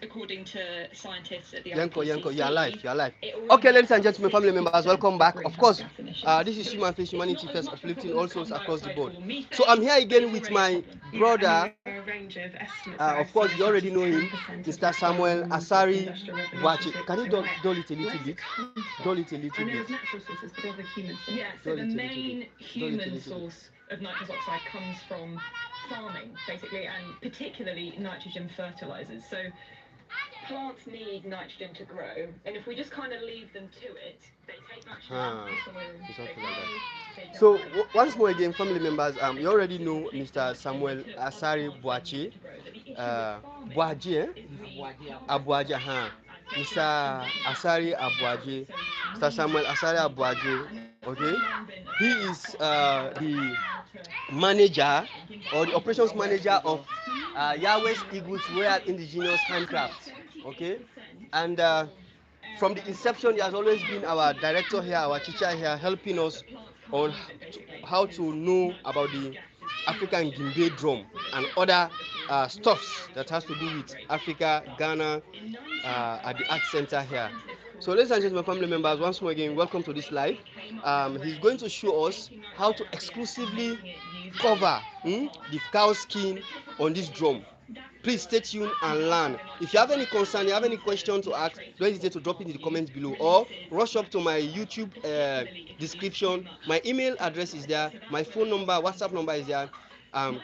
according to scientists at the Yanko, you're alive, you're alive. Okay, ladies and gentlemen, family members, welcome back. Of course, this is Human Face, Humanity First, uplifting all souls across the board. So I'm here again with my brother. Of course, you already know him, Mr. Samuel Asari Wachi. Can you dull it a little bit? Dull it a little bit. Yeah, so the main human source of nitrous oxide comes from farming, basically, and particularly nitrogen fertilizers. So plants need nitrogen to grow, and if we just kind of leave them to it, they take nitrogen out of the soil. Something like that. So once more again, family members, you already know Mr. Samuel Asari Boachi, Boaji, Abuaji, Mr. Asari Abuaji, Mr. Samuel Asari Abuaji. Okay, he is the manager or the operations manager of Yahweh's Eagles Royal Indigenous Handcraft. Okay, and from the inception, he has always been our director here, our teacher here, helping us on how to know about the African Djimbè drum and other stuffs that has to do with Africa, Ghana, at the Art Center here. So, ladies and gentlemen, family members, once more again, welcome to this live. He's going to show us how to exclusively cover the cow skin on this drum. Please stay tuned and learn. If you have any concern, you have any question to ask, don't hesitate to drop it in the comments below or rush up to my YouTube description. My email address is there, my phone number, WhatsApp number is there.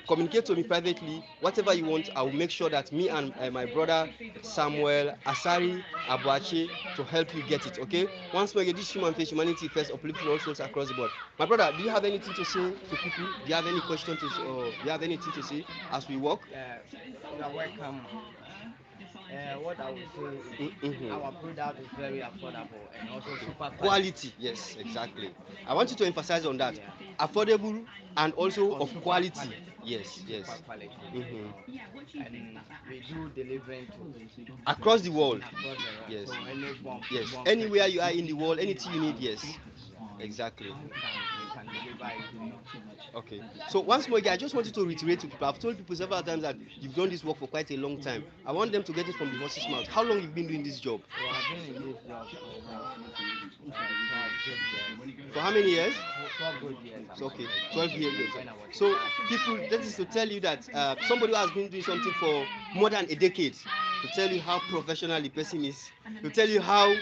Communicate to me privately. Whatever you want, I will make sure that me and my brother Samuel Asari Abuachi to help you get it. Okay. Once more again, this Human Face, Humanity First, uplifting all souls across the board. My brother, do you have anything to say to people? Do you have any question to say, or do you have anything to say as we walk? You are welcome. What I would say is our product is very affordable and also super quality. Yes, exactly. I want you to emphasize on that. Affordable and also of quality. Yes, yes. Super quality. And we do delivering to across the world. across the Yes. So Yes. Anywhere you are in the world, anything you need, yes. Exactly. we can deliver it. Okay. So once more again, I just wanted to reiterate to people. I've told people several times that you've done this work for quite a long time. I want them to get it from the horse's mouth. How long you've been doing this job? So I've been in this job for 12 years. For how many years? 12 good years. So, okay, 12 years. When I was So people, that is to tell you that somebody who has been doing something for more than a decade, to tell you how professional the person is, to tell you how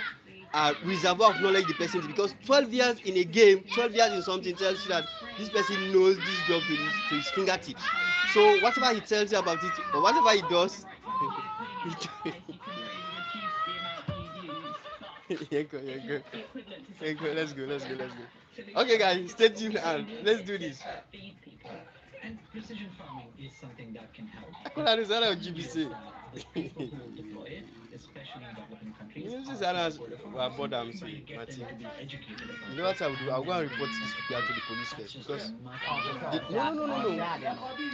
reservoir of knowledge the person is, because 12 years in a game, 12 years in something tells you that this person knows this job to his fingertips. So whatever he tells you about it, or whatever he does, let's go. Okay, guys, stay tuned and let's do this. And precision farming is something that can help. GBC. Especially in developing countries. You know, this is what I'm saying, Martin. You know what I will do? I'll go and report this people to the police first because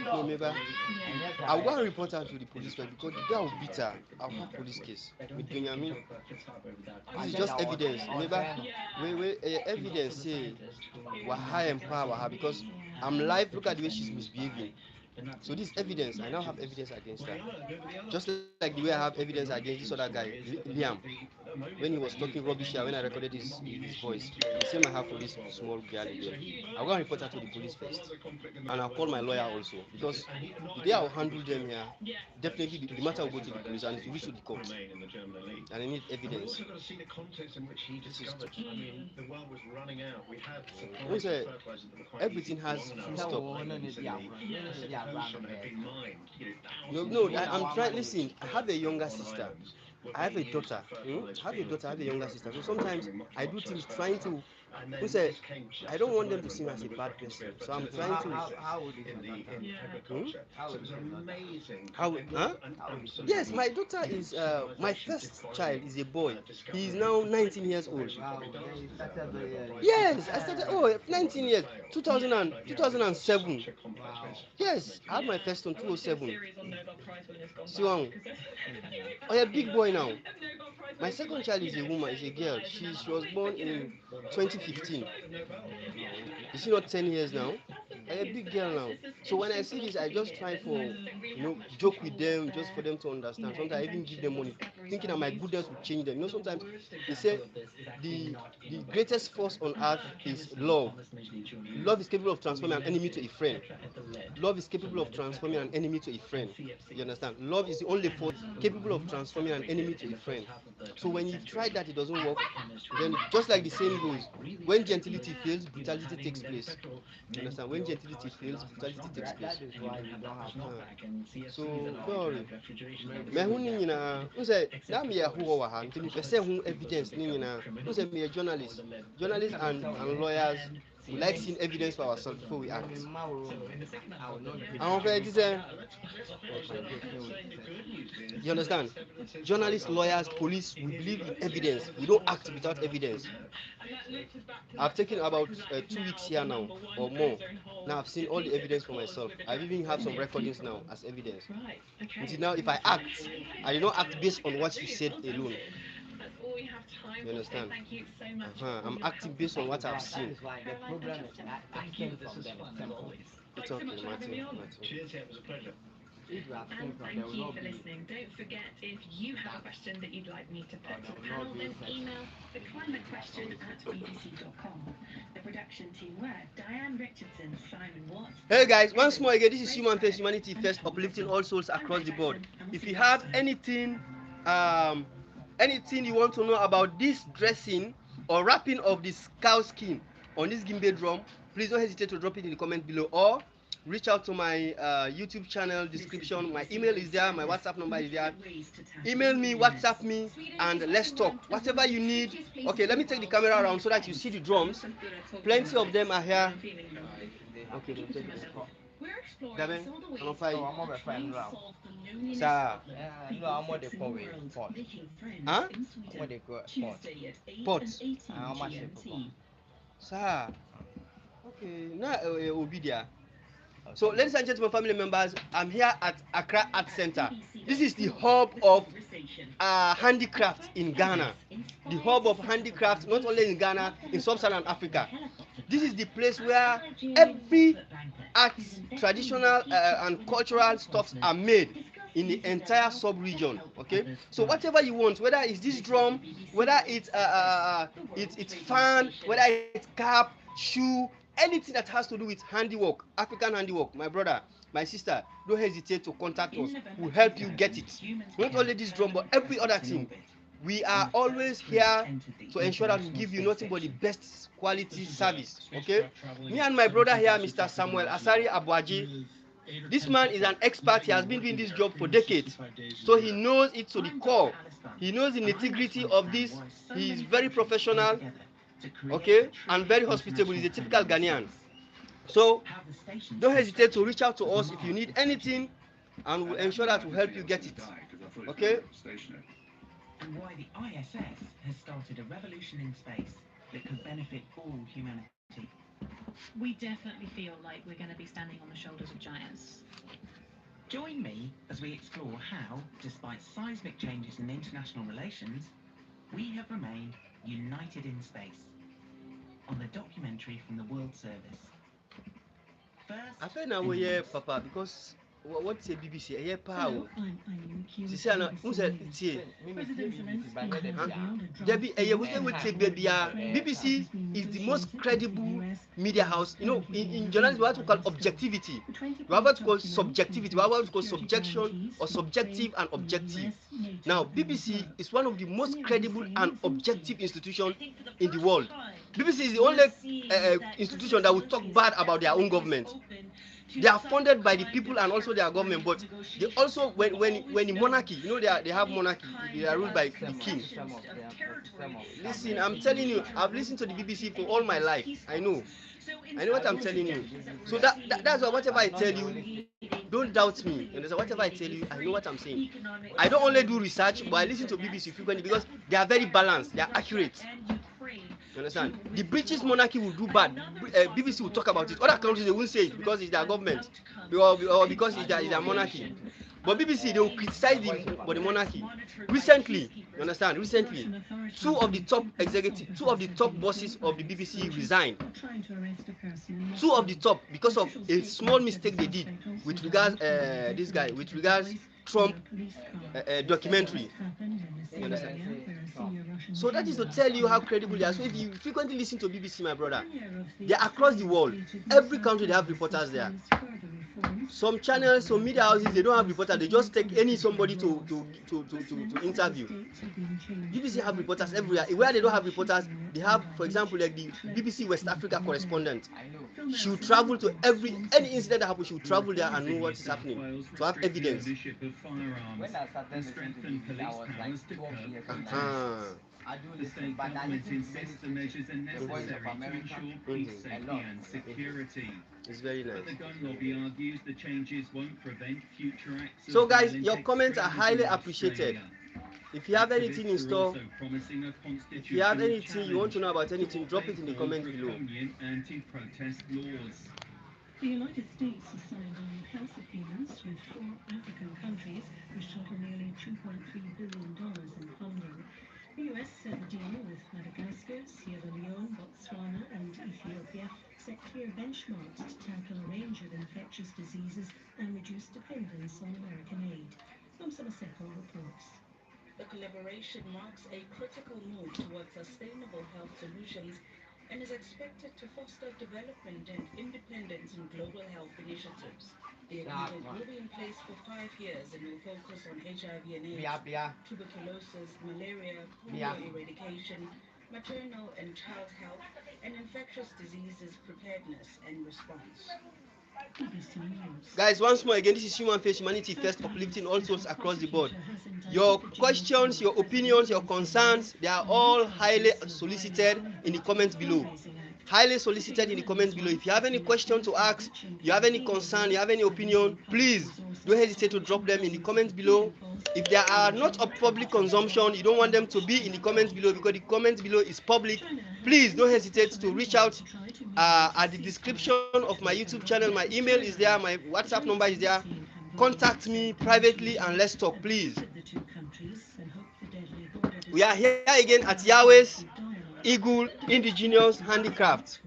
no, maybe I'll go and report her to the police first because the guy will beat her. I'll have police case with Benjamin. This is just evidence. Maybe evidence say we're high and power because I'm live. Look at the way she's misbehaving. So this evidence, I now have evidence against her. Just like the way I have evidence against this other guy, Liam, when he was talking rubbish here, when I recorded his voice. The same I have for this small girl here. I'll go and report her to the police first. And I'll call my lawyer also. Because the day I'll handle them here, definitely the matter will go to the police and it will reach to the court. And I need evidence. This is everything has full stop. I'm trying. Listen, I have a younger sister. I have a daughter. I have a younger sister. So sometimes I do things trying to. Who said I don't want them to see me as a bad person. So I'm trying to. How would you How? Huh? Yes, my daughter is. My first child is a boy. He is now 19 years old. Yes, I started. 19 years. 2007. Yes, I had my first on 2007. So, oh, a big boy now. My second child is a woman, is a girl. She was born in 2015. Is she not 10 years now? a big girl now. So when I see this, I just try for, joke with them, just for them to understand. Sometimes I even give them money, thinking that my goodness will change them. Sometimes they say the greatest force on earth is love. Love is capable of transforming an enemy to a friend. Love is capable of transforming an enemy to a friend. You understand? Love is the only force capable of transforming an enemy to a friend. So when you've tried that, it doesn't work, then just like the saying goes, when gentility fails, brutality takes place. You understand? When gentility fails, brutality takes place. That is why we don't have So don't worry. Me hu ni nyina, unse na me ya hu wa ha, nti me pese hu evidence ni nyina. Unse me a journalist. Journalists and lawyers, we like seeing evidence for ourselves before we act. You understand? Journalists, lawyers, police, we believe in evidence. We don't act without evidence. I've taken about 2 weeks here now or more. Now I've seen all the evidence for myself. I even have some recordings now as evidence. Until now, if I act, I do not act based on what you said alone. You understand? I'm acting based on what I've seen. The problem is acting from them is simple. It's okay, Martin. Cheers, it was a pleasure. If you have And thank you for listening. Don't forget, if you have a question that you'd like me to put to the panel, then email theclimatequestion@bbc.com. The production team were Diane Richardson, Simon Watts. Hey guys, once more again, this is Human Face Humanity First, uplifting all souls across the board. If you have anything you want to know about this dressing or wrapping of this cow skin on this Djimbè drum, please don't hesitate to drop it in the comment below, or reach out to my YouTube channel description. My email is there, my WhatsApp number is there. Email me, WhatsApp me, and let's talk. Whatever you need. Okay, let me take the camera around so that you see the drums. Plenty of them are here. Okay, take this. Daben, I'm on fire. I'm over fine now. Sir. No, I'm on the pot. Huh? I'm on the pot. Pot. How much it cost? Sir. Okay, now Obidia. So, ladies and gentlemen, family members, I'm here at Accra Art Center. This is the hub of handicraft in Ghana. The hub of handicraft, not only in Ghana, in sub-Saharan Africa. This is the place where every art, traditional and cultural stuffs are made in the entire sub-region. Okay, so whatever you want, whether it's this drum, whether it's fan, whether it's cap, shoe, anything that has to do with handiwork, African handiwork, my brother, my sister, don't hesitate to contact us. We'll help you get it. Not only this drum, but every other thing. We are always here to ensure that we give you nothing but the best quality service. Okay? Me and my brother here, Mr. Samuel Asari Abuaji, this man is an expert. He has been doing this job for decades. So he knows it to the core. He knows the nitty-gritty of this. He is very professional. Okay, and very hospitable. He's a typical Ghanaian. So don't hesitate to reach out to us if you need anything, and we'll ensure that we'll help you get it. Okay? And why the ISS has started a revolution in space that could benefit all humanity. We definitely feel like we're going to be standing on the shoulders of giants. Join me as we explore how, despite seismic changes in international relations, we have remained united in space. On the documentary from the World Service. First, I feel now we're here, Papa, because what's the BBC? Here, Hello, power. I'm She said, "Who said it's here?" BBC is the most credible media house. You know, in journalism, we have to call objectivity. We have to call subjectivity. We have to call subjection or subjective and objective. Now, BBC is one of the most credible and objective institutions in the world. BBC is the only institution that will talk bad about their own government. They are funded by the people and also their government, but they also, when the monarchy, you know, they have monarchy, they are ruled by the king. Listen, I'm telling you, I've listened to the BBC for all my life. I know what I'm telling you. So that's why whatever I tell you, don't doubt me. And whatever I tell you, I know what I'm saying. I don't only do research, but I listen to BBC frequently because they are very balanced, they are accurate. You understand? The British monarchy will do bad. BBC will talk about it. Other countries, they won't say it because it's their government or because it's their monarchy. But BBC, they will criticize for the monarchy. Recently, you understand? Recently, two of the top bosses of the BBC resigned. Two of the top, because of a small mistake they did with regards with regards Trump documentary. You understand? So that is to tell you how credible they are. So if you frequently listen to BBC, my brother, they are across the world. Every country they have reporters there. Some channels, some media houses, they don't have reporters. They just take somebody to interview. BBC have reporters everywhere. Where they don't have reporters, they have, for example, like the BBC West Africa correspondent. She will travel to any incident that happens. She will travel there and know what is happening to have evidence. When I started listening to BBC, I was like 12 years old. I do listen, but I listen to many stations. The Voice of America, a lot. It's very nice. But the gun lobby argues the changes won't prevent future acts. So guys, your comments are highly appreciated. If you have anything in store, if you have anything you want to know about anything, drop it in the comments below. Anti-protest laws. The United States has signed on health agreements with 4 African countries, which total nearly $2.3 billion in funding. The US said the deal with Madagascar, Sierra Leone, Botswana and Ethiopia set clear benchmarks to tackle a range of infectious diseases and reduce dependence on American aid. Mamsamaseko reports. The collaboration marks a critical move towards sustainable health solutions and is expected to foster development and independence in global health initiatives. The agreement will be in place for 5 years and will focus on HIV and AIDS, tuberculosis, malaria, polio eradication, maternal and child health, and infectious diseases preparedness and response. Guys, once more again, this is Human Face Humanity First, uplifting all souls across the board. Your questions, your opinions, your concerns, they are all highly solicited in the comments below. Highly solicited in the comments below. If you have any question to ask, you have any concern, you have any opinion, please don't hesitate to drop them in the comments below. If they are not of public consumption, you don't want them to be in the comments below because the comments below is public, please don't hesitate to reach out at the description of my YouTube channel. My email is there, my WhatsApp number is there. Contact me privately and let's talk, please. We are here again at Yahweh's Eagle Indigenous Handicraft.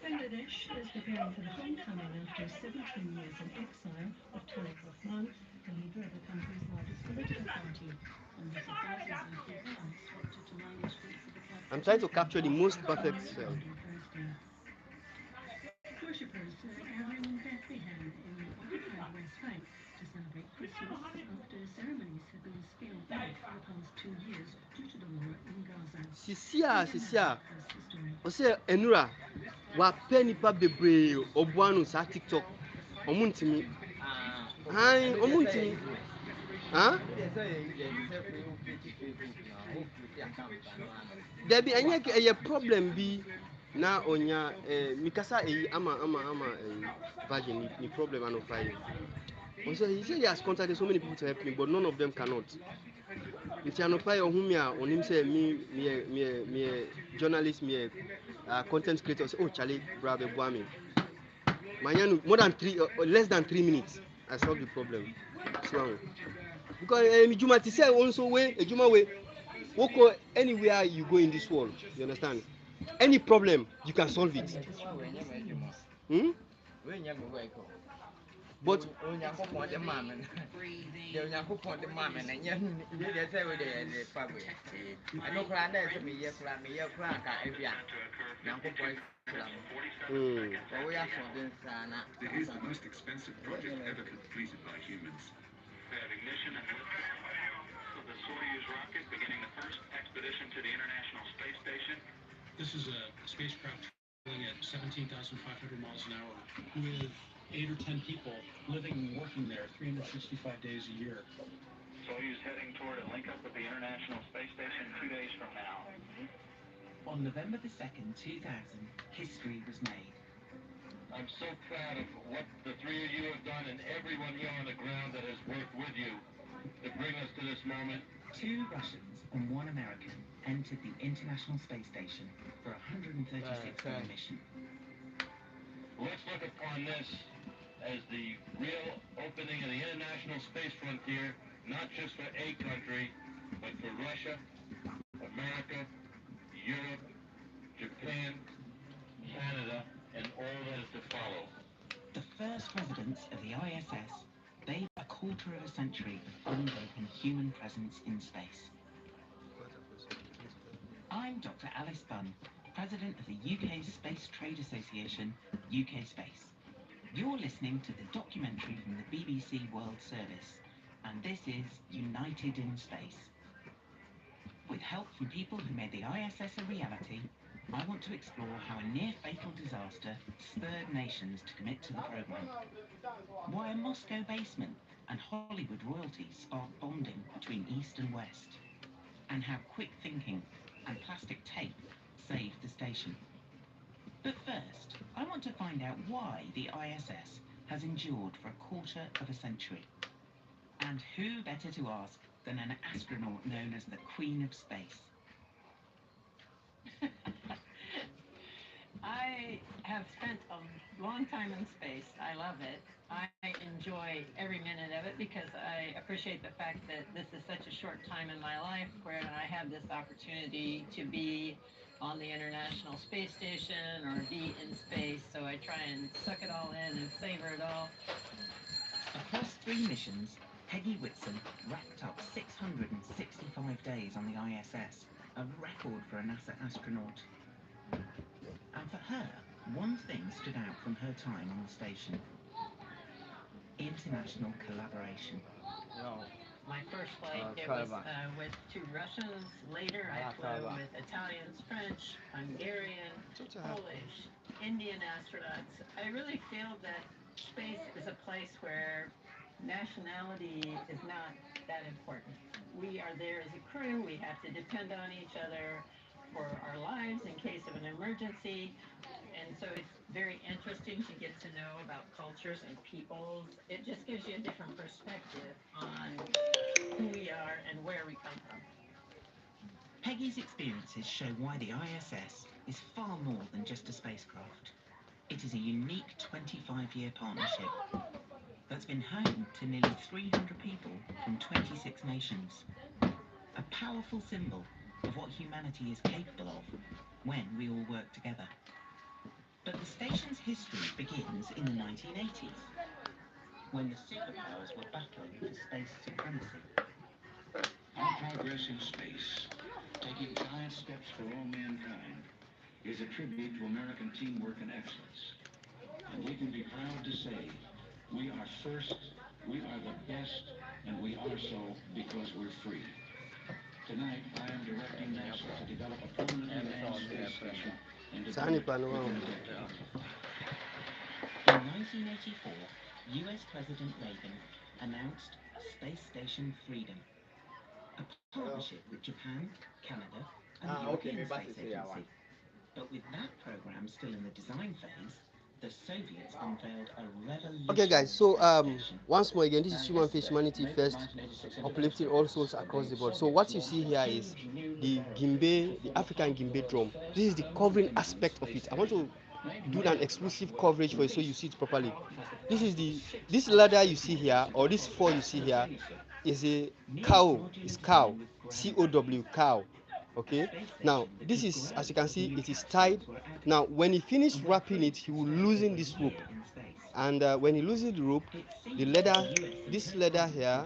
Bangladesh is preparing for the homecoming after 17 years in exile of Tariq Rahman, the leader of the country's largest political party. Hundreds of thousands of people expected to line the streets of the capital. I'm trying to capture the most perfect Worshippers are gathering in Bethlehem in the occupied West Bank to celebrate Christmas after ceremonies have been scaled back for the past 2 years due to the war in Gaza. Sisia. Ose Enura wa penny pa bebre obuanu sa TikTok. Omuntimi. Hi, omuntimi. Huh? There be any problem be na onya mikasa ama virgin ni problem and fire. Also he said he has contacted so many people to help him, but none of them cannot. If you are fire on him say me journalist, me content creator say, oh Charlie brother Buami. More than less than 3 minutes I solved the problem. So because Juma say also way Juma way walk anywhere you go in this world, you understand? Any problem you can solve it. But It is the most expensive project ever completed by humans. Ignition and liftoff of the Soyuz rocket, beginning the first expedition to the International Space Station. This is a spacecraft traveling at 17,500 miles an hour with 8 or 10 people living and working there 365 days a year. Soyuz heading toward a link up with the International Space Station 2 days from now. On November the 2nd, 2000, history was made. I'm so proud of what the 3 of you have done and everyone here on the ground that has worked with you to bring us to this moment. 2 Russians and 1 American entered the International Space Station for a 136-day mission. Let's look upon this as the real opening of the international space frontier, not just for a country, but for Russia, America, Europe, Japan, Canada, and all that is to follow. The first residents of the ISS bathed a quarter of a century of unbroken human presence in space. I'm Dr. Alice Bunn, President of the UK Space Trade Association, UK Space. You're listening to the documentary from the BBC World Service, and this is United in Space. With help from people who made the ISS a reality, I want to explore how a near-fatal disaster spurred nations to commit to the programme. Why a Moscow basement and Hollywood royalty sparked bonding between East and West. And how quick thinking and plastic tape saved the station. But first, I want to find out why the ISS has endured for a quarter of a century. And who better to ask than an astronaut known as the Queen of Space? I have spent a long time in space. I love it. I enjoy every minute of it because I appreciate the fact that this is such a short time in my life where I have this opportunity to be on the International Space Station or be in space. So I try and suck it all in and savor it all. Across 3 missions, Peggy Whitson racked up 665 days on the ISS, a record for a NASA astronaut. And for her, one thing stood out from her time on the station: international collaboration. My first flight, it was with 2 Russians. Later, I flew with Italians, French, Hungarian, Polish, Indian astronauts. I really feel that space is a place where nationality is not that important. We are there as a crew. We have to depend on each other for our lives in case of an emergency. And so it's very interesting to get to know about cultures and peoples. It just gives you a different perspective on who we are and where we come from. Peggy's experiences show why the ISS is far more than just a spacecraft. It is a unique 25-year partnership that's been home to nearly 300 people from 26 nations. A powerful symbol of what humanity is capable of when we all work together. But the station's history begins in the 1980s, when the superpowers were battling for space supremacy. Our progress in space, taking giant steps for all mankind, is a tribute to American teamwork and excellence. And we can be proud to say we are first, we are the best, and we are so because we're free. Tonight, I am directing NASA to develop a permanently manned space station and to Sani build it pano within wangu. a decade. In 1984, US President Reagan announced Space Station Freedom, a partnership with Japan, Canada, and the European Space Agency. But with that program still in the design phase, the Soviets unveiled a revolutionary Okay, guys. So space station. once more again, this is Human Face Humanity First, uplifting all souls across the board. So what you see here is the Djimbè, the African Djimbè drum. This is the covering aspect of it. I want to do an exclusive coverage for you so you see it properly. This ladder you see here, or this four you see here, is a cow. It's cow, COW, cow. Okay. Now this is, as you can see, it is tied. Now when he finished wrapping it, he will loosen this rope, and when he loses the rope, the leather, this leather here,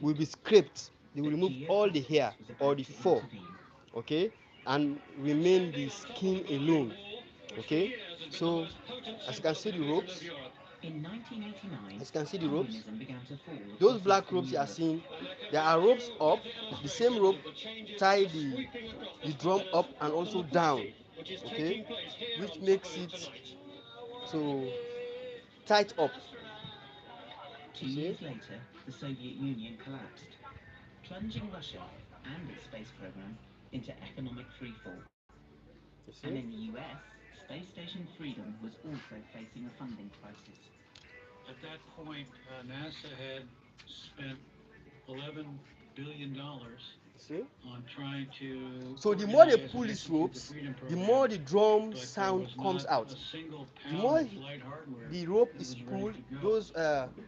will be scraped. They will remove all the hair or the fur, okay, and remain the skin alone. Okay, so as you can see the ropes, In 1989, as you can see the ropes, communism began to fall those across black Eastern ropes you are Europe. seeing, there are ropes up, the same rope tie the drum up and also down, okay, which makes it so tight up. 2 years later, the Soviet Union collapsed, plunging Russia and its space program into economic freefall. You And see? in the US, Space Station Freedom was also facing a funding crisis. At that point, NASA had spent $11 billion See? on trying to So the more they organize pull and these execute the ropes, freedom the program, more the drum but there sound was comes not out. a single The pound more of flight hardware the rope that is was ready pulled, to go. those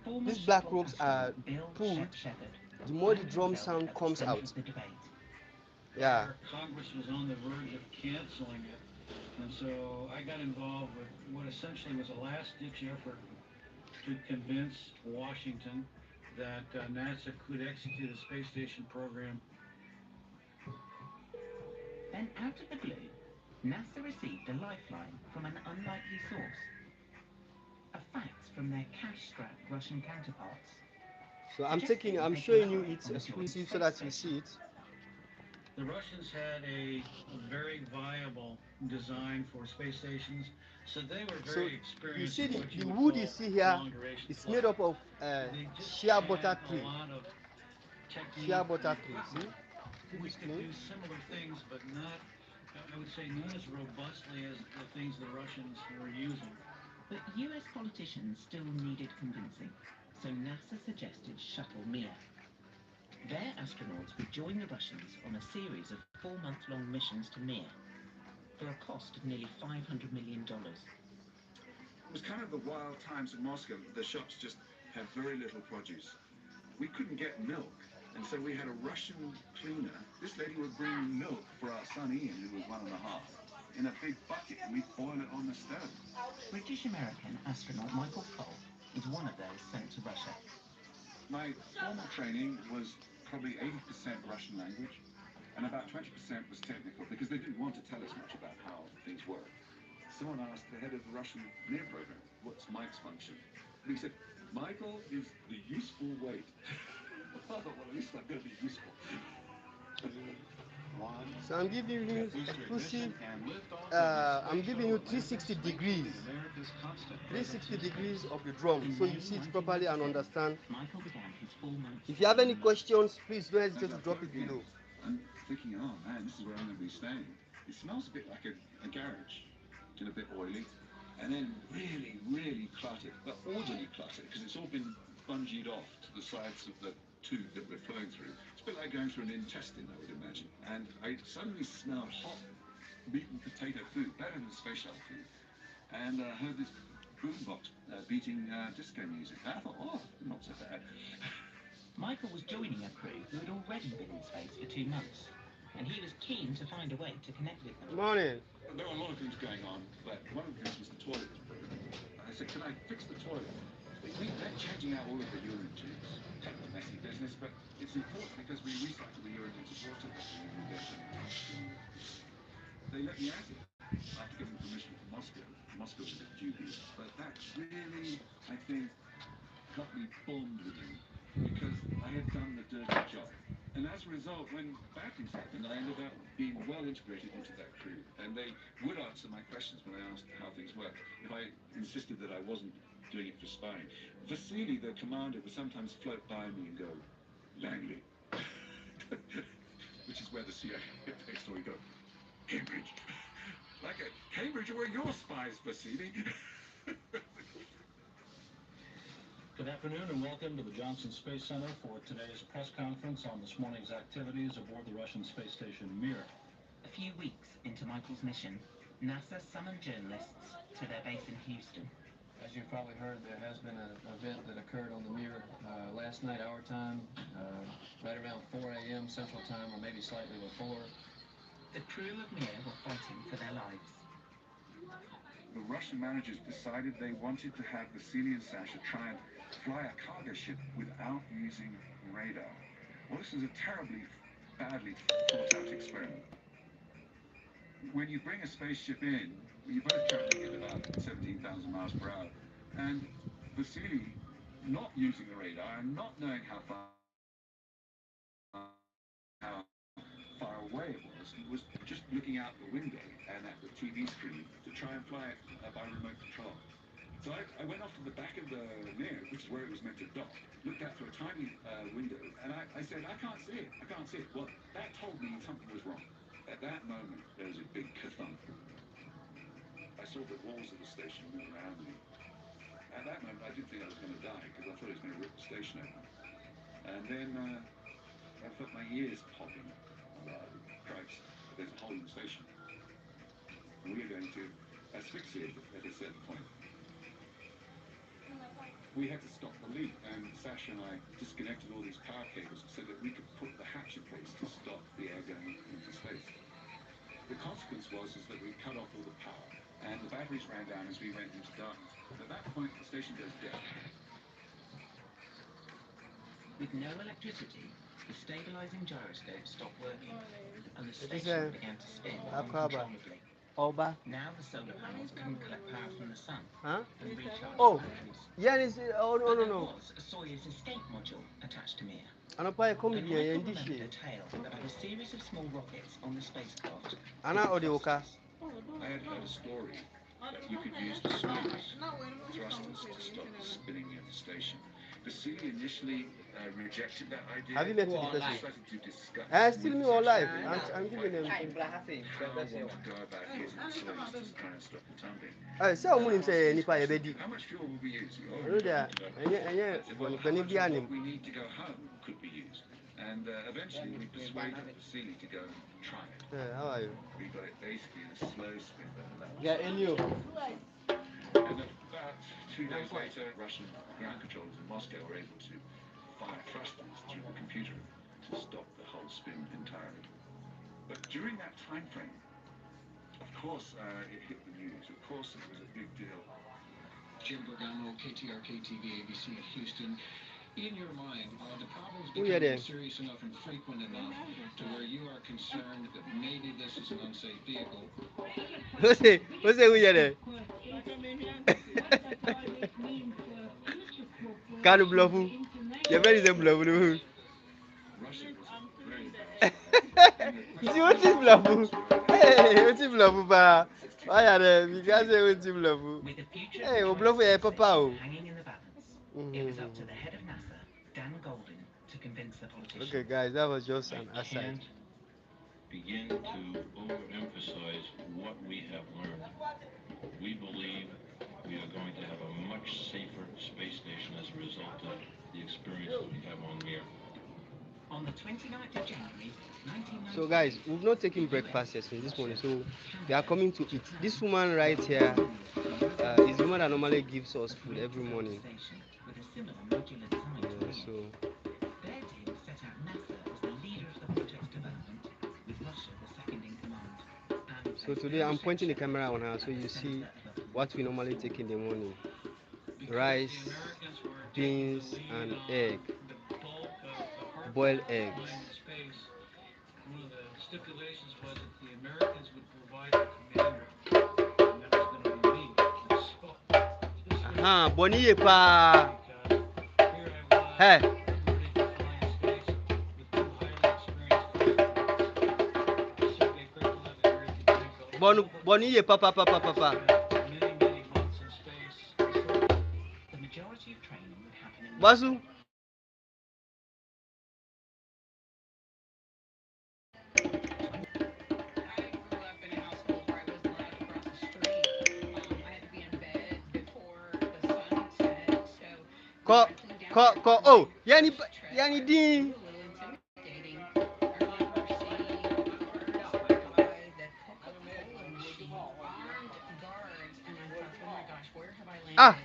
Former these black shuttle ropes are astronaut Bill pulled, Shepard the more the found drum himself sound at the comes center out. of the debate. Yeah. Our Congress was on the verge of canceling it, and so I got involved with what essentially was a last-ditch effort to convince Washington that NASA could execute a space station program. Then out of the blue, NASA received a lifeline from an unlikely source. A fax from their cash-strapped Russian counterparts. So I'm showing you it's exclusive so that you see it. The Russians had a very viable design for space stations, so they were So very you experienced see in the, what you the would wood call you see here, long-duration it's flight. made up of They just shea had butter a tree. lot of technique Shea butter and tree, see? equipment. We could do similar things, but not, I would say, not as robustly as the things the Russians were using. But US politicians still needed convincing, so NASA suggested Shuttle Mir. Their astronauts would join the Russians on a series of 4-month-long missions to Mir for a cost of nearly $500 million. It was kind of the wild times in Moscow. The shops just had very little produce. We couldn't get milk, and so we had a Russian cleaner. This lady would bring milk for our son Ian, who was 1.5, in a big bucket, and we'd boil it on the stove. British-American astronaut Michael Cole was one of those sent to Russia. My formal training was probably 80% Russian language, and about 20% was technical, because they didn't want to tell us much about how things worked. Someone asked the head of the Russian Mir program, what's Mike's function? And he said, Michael is the useful weight. I thought, well, at least I'm going to be useful. So I'm giving you exclusive, I'm giving you 360 degrees. 360 degrees of the drum, so you see it properly and understand. Michael began his 4-month. If you have any questions, please don't hesitate to drop it below. I'm thinking, oh man, this is where I'm going to be staying. It smells a bit like a garage, and a bit oily, and then really, really cluttered, but orderly cluttered, because it's all been bungeed off to the sides of the tube that we're flowing through. It's a bit like going through an intestine, I would imagine. And I suddenly smelled hot meat and potato food, better than space shuttle food, and heard this boombox beating disco music. And I thought, oh, not so bad. Michael was joining a crew who had already been in space for 2 months, and he was keen to find a way to connect with them. Morning. There were a lot of things going on, but one of the things was the toilet was broken. I said, can I fix the toilet? They're changing out all of the urine tubes. Kind of a messy business, but it's important because we recycle the urine into water that we get. They let me at it after getting permission from Moscow. Moscow was a bit dubious, but that really, I think, got me bombed with them because I had done the dirty job. And as a result, when bad things happened, I ended up being well integrated into that crew. And they would answer my questions when I asked how things worked. If I insisted that I wasn't doing it for spying. Vasily, the commander, would sometimes float by me and go, Langley. Which is where the CIA is based, or we go, Cambridge. Like a Cambridge, where your spies, Vasily. Good afternoon and welcome to the Johnson Space Center for today's press conference on this morning's activities aboard the Russian space station Mir. A few weeks into Michael's mission, NASA summoned journalists to their base in Houston. As you've probably heard, there has been an event that occurred on the Mir last night, our time, right around 4 a.m. Central Time, or maybe slightly before. The crew of Mir were fighting for their lives. The Russian managers decided they wanted to have Vasily and Sasha try and fly a cargo ship without using radar. Well, this was a terribly, badly thought-out experiment. When you bring a spaceship in, you're both traveling at about 17,000 miles per hour, and Vasily, not using the radar and not knowing how far away it was just looking out the window and at the TV screen to try and fly it by remote control. So I went off to the back of the Mir, which is where it was meant to dock, looked out through a tiny window, and I said, I can't see it, I can't see it. Well, that told me something was wrong. At that moment, there was a big kathunk. I saw the walls of the station move around me. At that moment, I did think I was going to die, because I thought it was going to rip the station open. And then I felt my ears popping. Christ, there's a hole in the station. We are going to asphyxiate it at a certain point. We had to stop the leak, and Sasha and I disconnected all these power cables so that we could put the hatch in place to stop the air going into space. The consequence was that we cut off all the power, and the batteries ran down as we went into darkness. At that point, the station goes dead. With no electricity, the stabilizing gyroscope stopped working, and the station began to spin uncontrollably. Now the solar panels couldn't collect power from the sun and recharge the batteries. Yeah, But there was a Soyuz escape module attached to Mir. And Michael remembered a tale about a series of small rockets on the spacecraft. I had heard a story that you could use the Soyuz thrusters to stop the spinning of the station. Vasily initially rejected that idea. Have you met the person? Started to discuss. Still me alive. I'm giving them. How want to go about using the Soyuz to try and stop the tumbling. How much fuel will be used? What we need to go home could be used. And eventually we persuaded Vasily to go and try it. How are you? We got it basically in a slow spin. Yeah, and you. And about 2 days later, Russian ground controllers in Moscow were able to fire thrusters through the computer to stop the whole spin entirely. But during that time frame, of course, it hit the news. Of course, it was a big deal. Jim Bergamo, KTRK TV, ABC in Houston. In your mind, are the problems becoming serious enough and frequent enough to where you are concerned that maybe this is an unsafe vehicle? What's it? Who you there? Can you bluff? You're very bluff. See what is bluff? Hey, what is bluff, ba? Why are they? You guys say what is bluff? Hey, we bluff here, Papa. Hanging in the balance, it was up to the head of NASA, Dan Golden, to convince the politicians. Okay, guys, that was just an aside. Begin to overemphasize what we have learned. We believe we are going to have a much safer space station as a result of the experiences we have on Mir. On the 29th of January, 1990. So guys, we've not taken breakfast yet this morning, so we are coming to eat. This woman right here is the woman that normally gives us food every morning. So their deal set out NASA as the leader of the project's development, with Russia the second in command. So today I'm pointing the camera on her so you see what we normally take in the morning. Rice, beans and egg. Boiled eggs. One of the stipulations was that the Americans would provide a commander, and that was going to be me. Bonnie pa. Hey. Bonnie papa. Many months in space. The majority of training would happen in Basu. Oh, Yani Dean.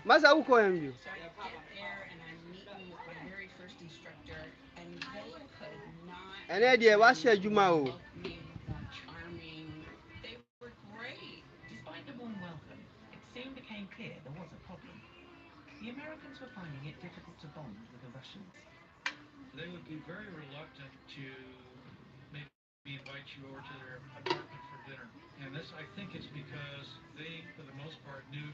Masa, who call him you? So I get there and I'm meeting with my very first instructor, and they could not. And then what's your Jumao? More charming. They were great. Despite the warm welcome, it soon became clear there was a problem. The Americans were finding it difficult to bond with the Russians. They would be very reluctant to maybe invite you over to their apartment for dinner. And this, I think it's because they, for the most part, knew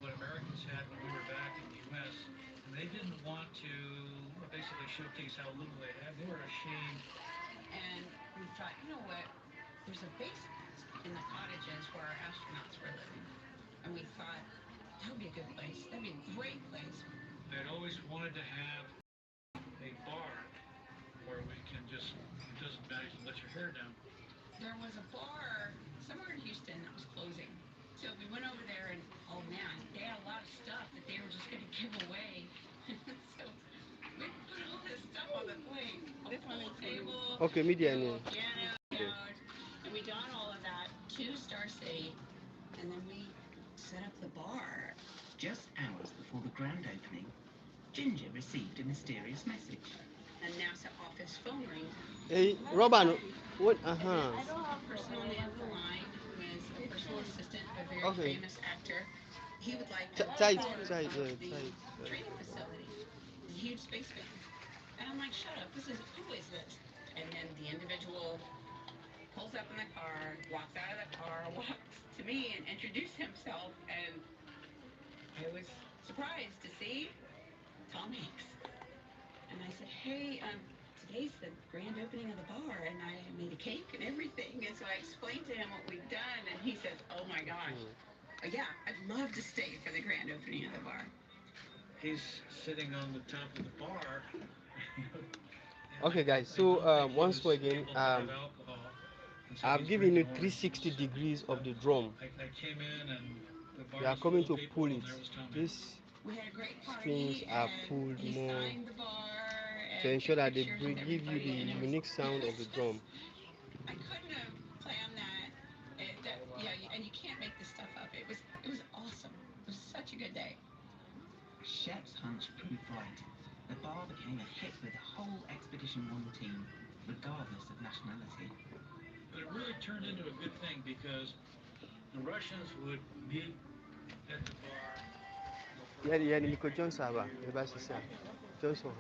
what Americans had when we were back in the U.S., and they didn't want to basically showcase how little they had. They were ashamed. And we thought, you know what, there's a base in the cottages where our astronauts were living. And we thought, that would be a good place. That'd be a great place. They'd always wanted to have a bar where we can just, it doesn't matter, you can let your hair down. There was a bar somewhere in Houston that was closing. So we went over there and, oh man, they had a lot of stuff that they were just going to give away. So we put all this stuff on the plate, a full table Okay, media. Okay. And we got all of that to Star City, and then we set up the bar. Just hours before the grand opening, Ginger received a mysterious message. And NASA office phone ring. Hey, Robin, what? I don't have a person on the end of the line who is a personal assistant of a very famous actor. He would like the training facility. He's a huge space fan. And I'm like, shut up, who is this? And then the individual pulls up in the car, walks out of the car, walks to me and introduced himself, and I was surprised to see Tom Hanks. And I said, hey, today's the grand opening of the bar, and I made a cake and everything. And so I explained to him what we've done, and he says, oh my gosh, yeah, I'd love to stay for the grand opening of the bar. He's sitting on the top of the bar. Okay, guys, so once more again, I've given you 360 degrees of the drum. I came in and the bar We are coming to pull it. These strings are pulled more to ensure that they give you the unique sound of the drum. I couldn't have planned that. And you can't make this stuff up. It was awesome. It was such a good day. Shep's hunch proved right. The bar became a hit with the whole Expedition 1 team, regardless of nationality. But it really turned into a good thing because the Russians would meet at the bar. Yeah, Nico Johnson, Johnson,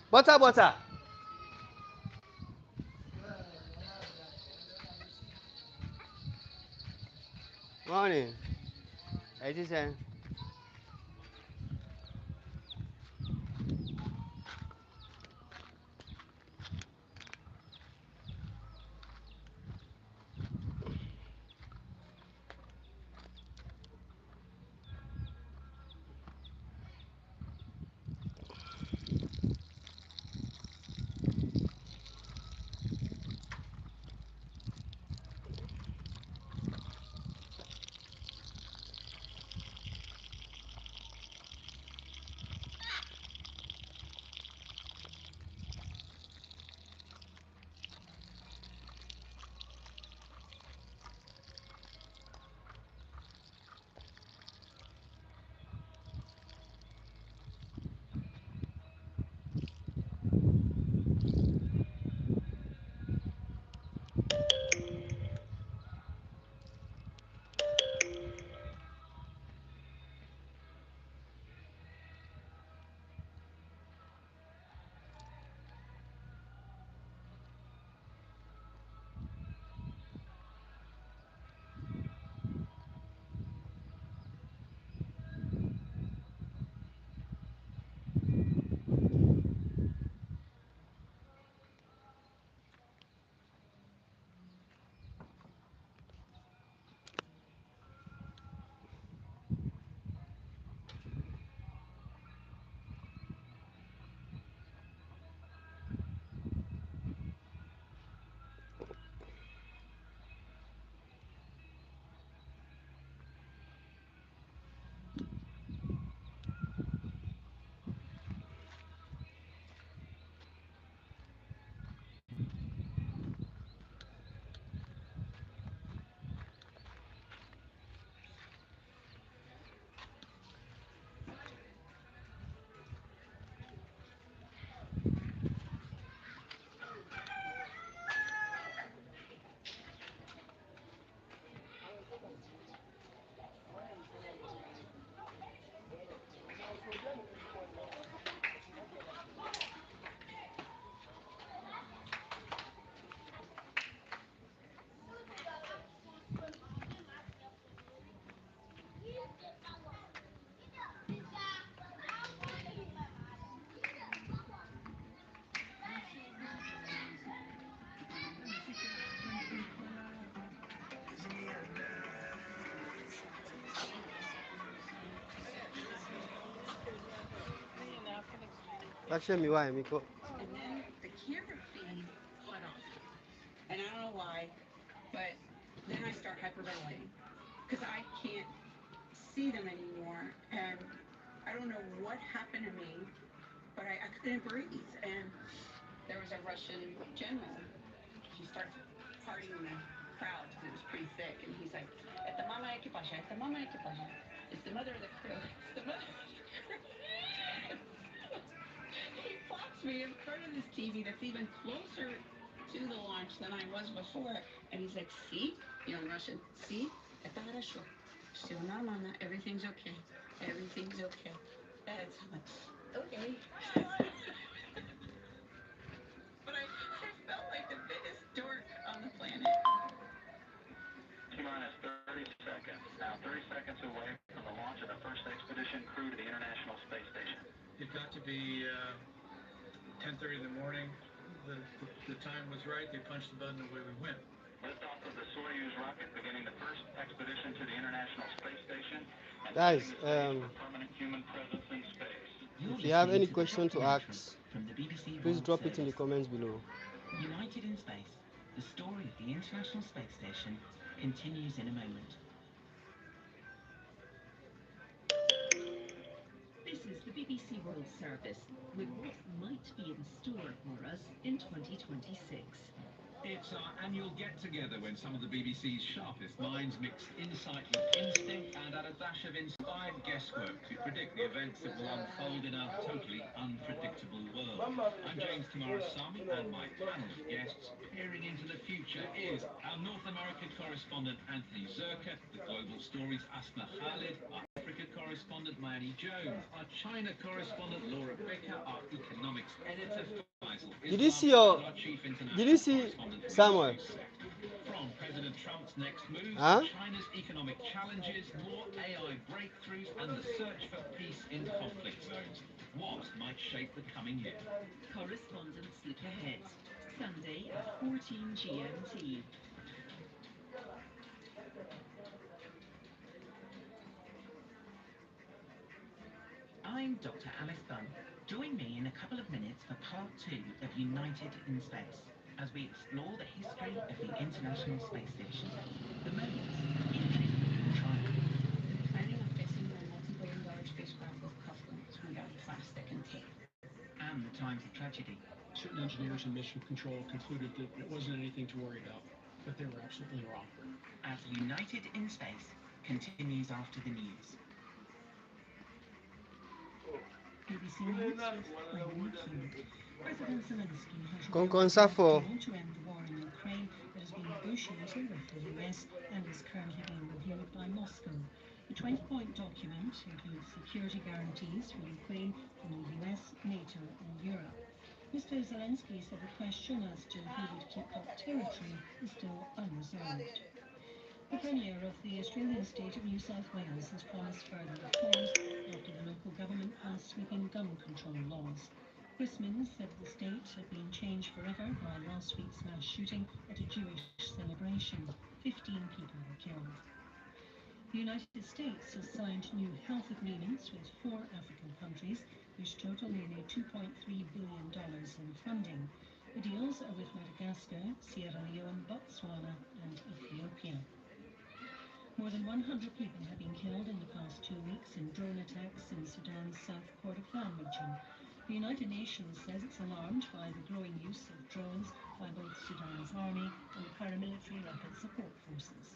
Butter. Morning. I just said. Actually, why, Miko? And then the camera feed cut off. And I don't know why, but then I start hyperventilating because I can't see them anymore. And I don't know what happened to me, but I couldn't breathe. And there was a Russian general. He starts parting the crowd because it was pretty thick. And he's like, "Это mama экипажа, это mama экипажа. It's the mother of the crew. It's the mother of the crew." He plops me in front of this TV that's even closer to the launch than I was before. And he's like, "See?" You know, in Russian, "See? Это хорошо. Все нормально. Everything's okay. Everything's okay." And I'm like, okay. But I felt like the biggest dork on the planet. T-minus 30 seconds. Now 30 seconds away from the launch of the first expedition crew to the International Space Station. It got to be 10:30 in the morning. The time was right. They punched the button, away we went. Liftoff of the Soyuz rocket beginning the first expedition to the International Space Station. And Guys, setting the stage for permanent human presence in space. if you have any question to ask, from the BBC please World drop it in the Service. comments below. United in Space, the story of the International Space Station continues in a moment. This is the BBC World Service with what might be in store for us in 2026. It's our annual get-together when some of the BBC's sharpest minds mix insight with instinct and add a dash of inspired guesswork to predict the events that will unfold in a totally unpredictable world. I'm James Tamarasamy, and my panel of guests peering into the future is our North America correspondent Anthony Zerka, the global stories Asma Khalid, our Africa correspondent Mayani Jones, our China correspondent Laura Becker, our economics editor Faisal Did you see Islam, and our chief international Did you see correspondent Samuel? From President Trump's next moves Huh? to China's economic challenges, more AI breakthroughs, and the search for peace in conflict zones. What might shape the coming year? Correspondents look ahead. Sunday at 14 GMT. I'm Dr. Alice Bunn. Join me in a couple of minutes for part 2 of United in Space, as we explore the history of the International Space Station, the moments in victory and triumph. They're planning on fixing their multi-billion-dollar spacecraft with cufflinks made out of plastic and tape. And the times of tragedy. Certain engineers and mission control concluded that it wasn't anything to worry about, but they were absolutely wrong. As United in Space continues after the news. BBC News with Irene King. President Zelensky has Con revealed Safo. a deal to end the war in Ukraine that has been negotiated with the US and is currently being reviewed by Moscow. The 20-point document includes security guarantees for Ukraine from the US, NATO and Europe. Mr. Zelensky said the question as to who would keep what territory is still unresolved. The Premier of the Australian state of New South Wales has promised further reforms after the local government passed sweeping gun control laws. Chris Minns said the state had been changed forever by last week's mass shooting at a Jewish celebration. 15 people were killed. The United States has signed new health agreements with 4 African countries, which total nearly $2.3 billion in funding. The deals are with Madagascar, Sierra Leone, Botswana and Ethiopia. More than 100 people have been killed in the past 2 weeks in drone attacks in Sudan's South Kordofan region. The United Nations says it's alarmed by the growing use of drones by both Sudan's army and paramilitary rapid support forces.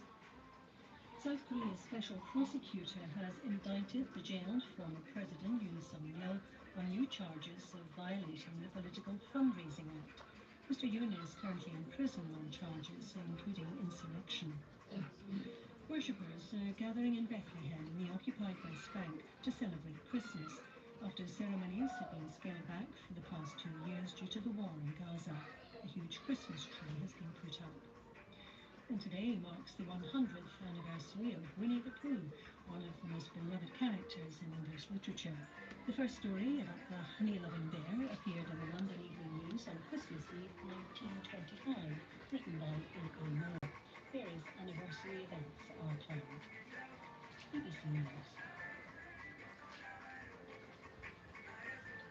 South Korea's special prosecutor has indicted the jailed former President Yoon Suk-yeol on new charges of violating the Political Fundraising Act. Mr. Yoon is currently in prison on charges including insurrection. Worshippers are gathering in Bethlehem in the occupied West Bank to celebrate Christmas, after ceremonies have been scaled back for the past 2 years due to the war in Gaza. A huge Christmas tree has been put up. And today marks the 100th anniversary of Winnie the Pooh, one of the most beloved characters in English literature. The first story about the honey-loving bear appeared in the London Evening News on Christmas Eve 1925, written by A.A. Moore. Various anniversary events are planned. BBC News.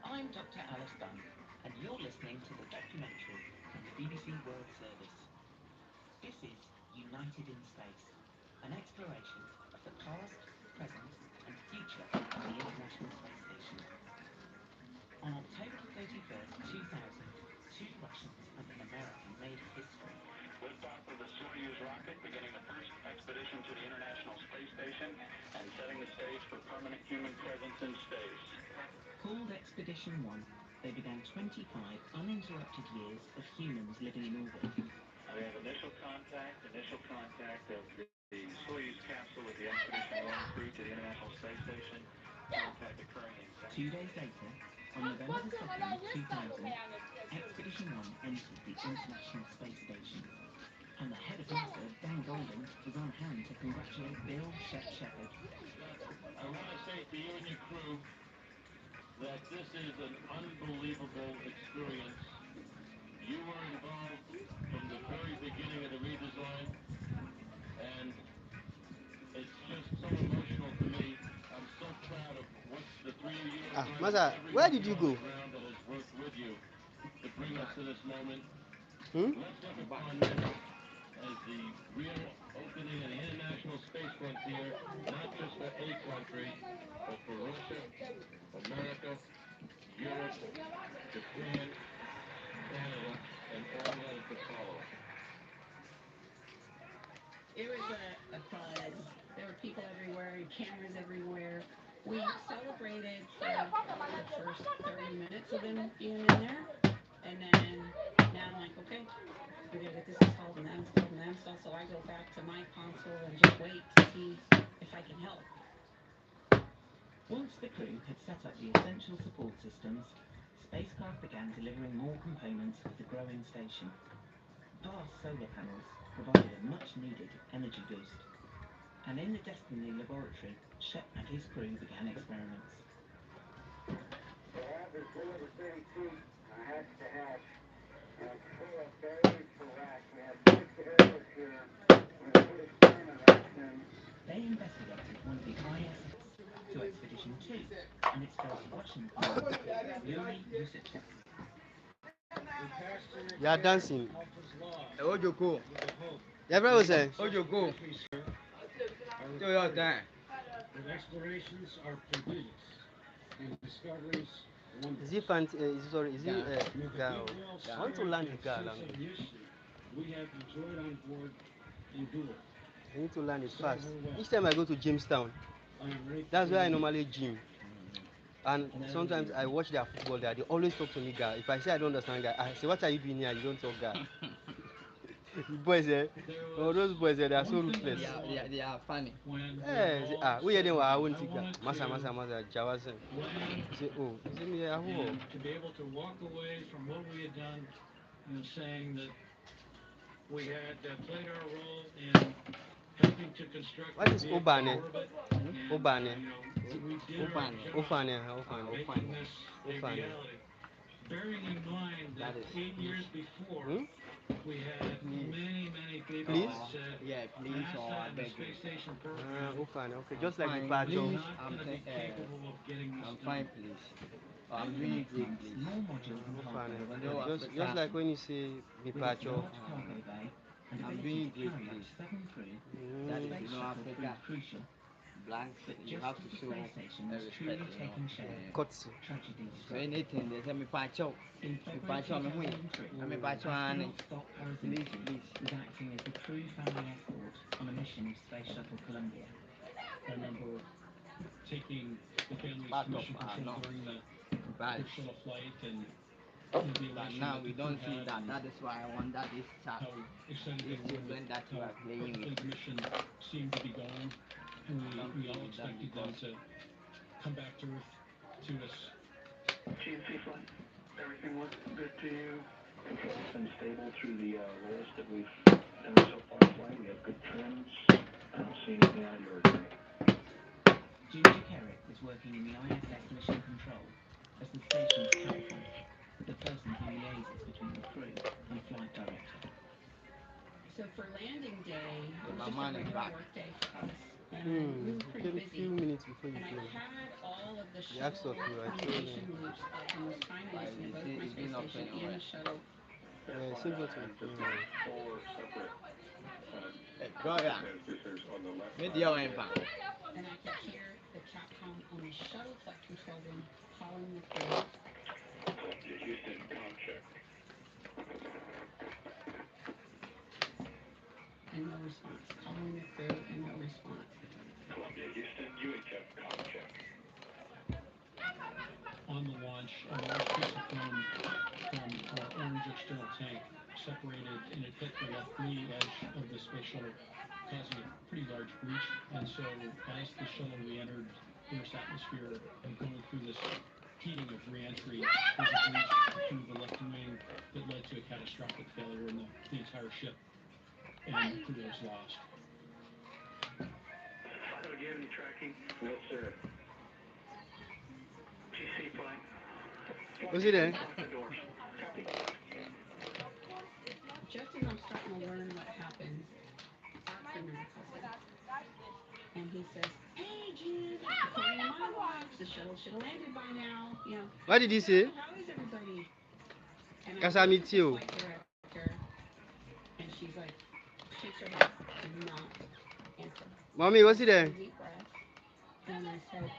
I'm Dr. Alice You're listening to the documentary from the BBC World Service. This is United in Space, an exploration of the past, present and future of the International Space Station. On October the 31st, 2000, two Russians and an American made history. Liftoff of the Soyuz rocket, beginning the first expedition to the International Space Station and setting the stage for permanent human presence in space. Called Expedition 1, they began 25 uninterrupted years of humans living in orbit. We have initial contact of the Soyuz capsule with the Expedition 1 crew to the International Space Station. Contact occurring in 2 days later, on November the 2nd, 2000, Expedition 1 entered the International Space Station. And the head of NASA, Dan Golden, was on hand to congratulate Bill Shepherd. I want to say to you and your crew that this is an unbelievable experience. You were involved from the very beginning of the redesign, and it's just so emotional to me. I'm so proud of what the three of you have done. Masa, where did you go? That has worked with you to bring us to this moment. Hmm? Let's look upon this as the real opening of the international space frontier, not just for a country, but for Russia, America, Europe, Japan, Canada, and all that is to follow. It was a buzz. There were people everywhere and cameras everywhere. We celebrated for the first 30 minutes of them being in there. And then now I'm like, okay, we gotta get this installed and that installed and that installed. So I go back to my console and just wait to see if I can help. Once the crew had set up the essential support systems, spacecraft began delivering more components for the growing station. Past solar panels provided a much-needed energy boost. And in the Destiny laboratory, Shep and his crew began experiments. The lab is delivered 30 feet, hatch to hatch, and it's full of barriers for wax. We have 6 areas here. We're going to put experiment racks in. They investigated one of the ISS to Expedition 2 and its first Russian pilot, Yuri Yusupov. You are dancing. Ojoko. Everyone was saying. Ojoko. Do your thing. That explorations are prodigious and discoveries wonderful. Is he sorry, is he Yeah. Gao? I want to learn the Gao Sense of language. mission we have enjoyed on board endure. I need to learn it fast. Each time I go to Jamestown, I am ready that's to where I normally gym. And And sometimes I watch their football there. They always talk to me, guy. If I say I don't understand, guy, I say, what are you doing here? You don't talk, guy. The boys, oh, those boys, they are so ruthless. They are funny. We hear them, I won't take that. Masa, Java. Say, oh, you see me, and to be able to walk away from what we had done and saying that we had played our role in helping to construct what is the vehicle Obane? orbit. Obane. We did our job making this a reality. Bearing in mind that 8 years before, we had many people Please? that said Please, NASA and the beg space you. station program Okay, just like the patch. is not going to be capable of getting this I'm done. fine, please. I'm Over the doing next great, months, please. more modules and hardware were No, released. Just like when you say the With patch. its large cargo bay and I'm ability doing to great, carry up please. to 7 crew, That the is, space shuttle proved crucial. blank, But you just have as to the show space station was respect, truly taking shape, Cuts. tragedy So struck. anything, they tell me patch out. In February 2003, I mean, patch on. astronaut Scott Please, Parazinski please. was acting as the crew family escort on a mission of Space Shuttle Columbia. I remember taking the family's Back mission up, control no. during the Bad. first shuttle flight and the But elation now that we the crew don't see had that. and That is why I want that is chat. how excited These they were children that you how are playing quickly with. the mission seemed to be going. And we all Don't expected them because to come back to Earth to us. GNC flight, everything looked good to you? It's been stable through the lowest that we've done so far in flight. We have good trims. I don't see anything out of the ordinary. Djimbè was working in the ISS mission control as the station's capcom, the person who liaises between the crew and flight director. So for landing day, it was just a man is regular back. work day for us. we were pretty busy. Few minutes before you And I flew. had all of the The asked shuttle of you, I told communication him. loops up and was trying to listen to both my space station and the shuttle. Same go to Four separate Go yeah. transducers on the left Media side. impact. And I could hear the Capcom on the shuttle flight control room calling the crew. Columbia Houston, com check. And no response. Calling the crew and no response. Columbia Houston, UHF, com check. On the launch, a large piece of foam from our orange external tank separated and it hit the left knee edge of the space shuttle, causing a pretty large breach. And so as the shuttle re-entered Earth's atmosphere and going through this heating of re-entry, there's a breach through the left wing that led to a catastrophic failure in the entire ship, and the crew was lost. Fido, do you have any tracking? No, sir. GC flight. Was he there? Lock the doors. Copy. Just as I'm starting to learn what happens, our crew member calls in. And he says, "Hey, Jim, according to my watch, the shuttle should have landed by now. You know, What did he say? how is everybody?" And Yes, I meet you. flight director, and she's like, shakes her head, did not answer. Mommy, was he there? Deep breath. And I said,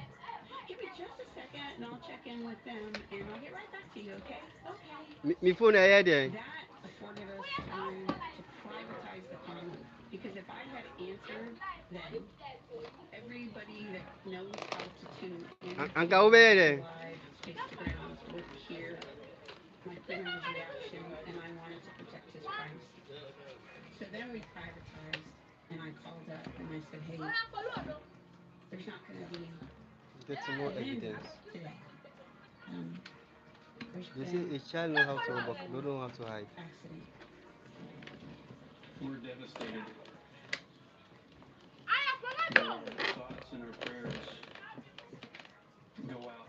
"Give me just a second, and I'll check in with them, and I'll get right back to you, okay?" Okay. Me phone I there. That afforded us time to privatize the comm loop. Because if I had answered, then everybody that knows how to tune in Uncle Obey. live space to ground would hear my crew member's reaction, and I wanted to protect his privacy. So then we privatized, and I called up and I said, "Hey, there's not going to be Get some more an evidence. impact today. There's They say a child know how to run, but don't know how to hide. accident." We're devastated. Our thoughts and our prayers go out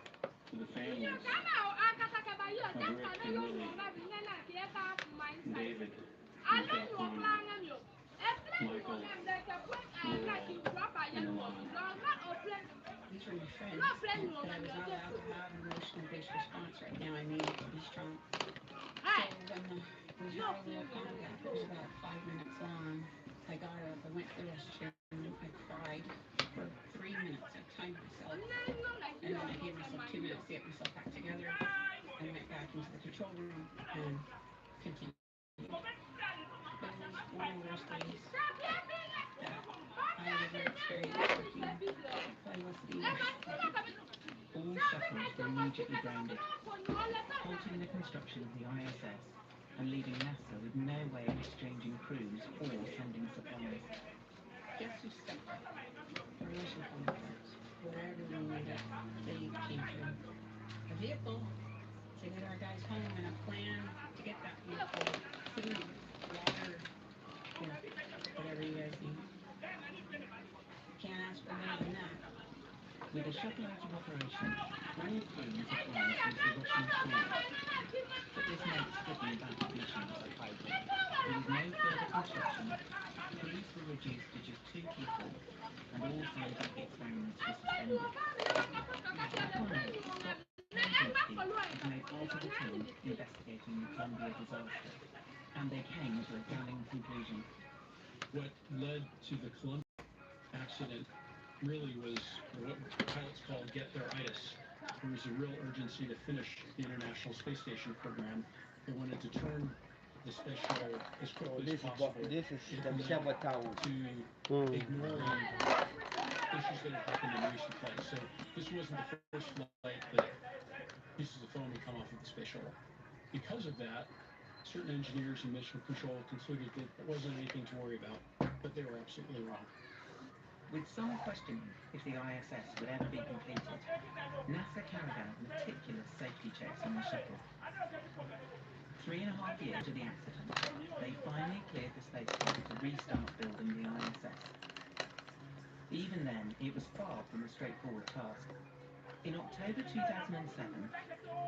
to the families of Rick and Lily, David, and California, Michael, Laurel, and Alana. These are my friends, but I was not allowed to have an emotional-based response right now. I needed to be strong. So when we had a little comm gap, it was about 5 minutes long. I got up, I went to the restroom, I cried for 3 minutes. I timed myself, and then I gave myself 2 minutes to get myself back together. I went back into the control room and continued. But it was one of those days that I never experienced working velocity. All shuttles were immediately grounded, halting the construction of the ISS and leaving NASA with no way of exchanging crews or sending supplies. Guess who stepped up? Our mission counterparts. Whatever we needed, they came through. A vehicle to get our guys home and a plan to get that vehicle, food, water, or whatever you guys need. Can't ask for more than that. With the shuttle out of operation, all crew and supplies reached the Russian shore. But this meant stripping back of missions. There was no further construction, crews were reduced to just 2 people, and all scientific experiments were suspended. Apollo, Scott Kempinski, was made part of the team investigating the Columbia disaster, and they came to a galling conclusion. What led to the Columbia accident really was what pilots call get-there-itis. There was a real urgency to finish the International Space Station program. They wanted to turn the space shuttle as quickly as possible. This is It the led sabotage. to ignoring issues that had happened in recent flights. So this wasn't the first flight that pieces of foam had come off of the space shuttle. Because of that, certain engineers and mission control concluded that it wasn't anything to worry about, but they were absolutely wrong. With some questioning if the ISS would ever be completed, NASA carried out meticulous safety checks on the shuttle. 3.5 years after the accident, they finally cleared the spacecraft to restart building the ISS. Even then, it was far from a straightforward task. In October 2007,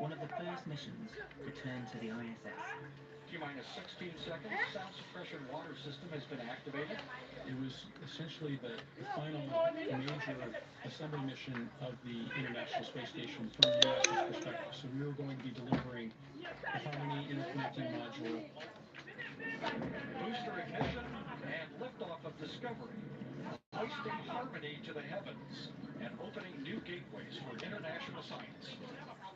one of the first missions returned to the ISS. T-minus 16 seconds, sound suppression water system has been activated. It was essentially the final major assembly mission of the International Space Station from NASA's perspective. So we were going to be delivering the Harmony interconnecting module. Booster ignition and liftoff of Discovery, hoisting Harmony to the heavens and opening new gateways for international science.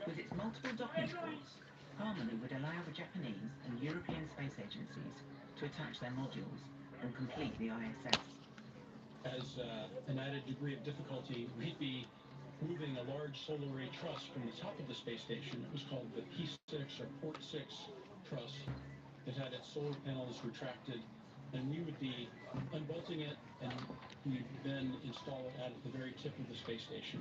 With its multiple docking ports, Harmony would allow the Japanese and European space agencies to attach their modules and complete the ISS. As an added degree of difficulty, we'd be moving a large solar array truss from the top of the space station. It was called the P6 or Port 6 truss. It had its solar panels retracted, and we would be unbolting it, and we'd then install it at the very tip of the space station.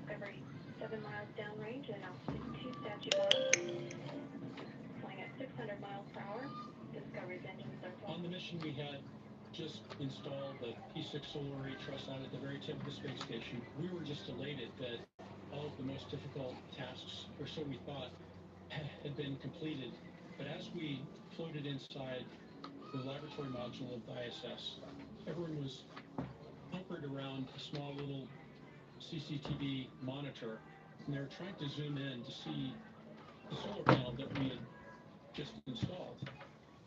Discovery 7 miles downrange and altitude 2 statute miles. Flying at 600 miles per hour. Discovery's engines are full. On the mission, we had just installed the P6 solar array truss out at the very tip of the space station. We were just elated that all of the most difficult tasks, or so we thought, had been completed. But as we floated inside the laboratory module of the ISS, everyone was hunkered around a small little CCTV monitor, and they were trying to zoom in to see the solar panel that we had just installed.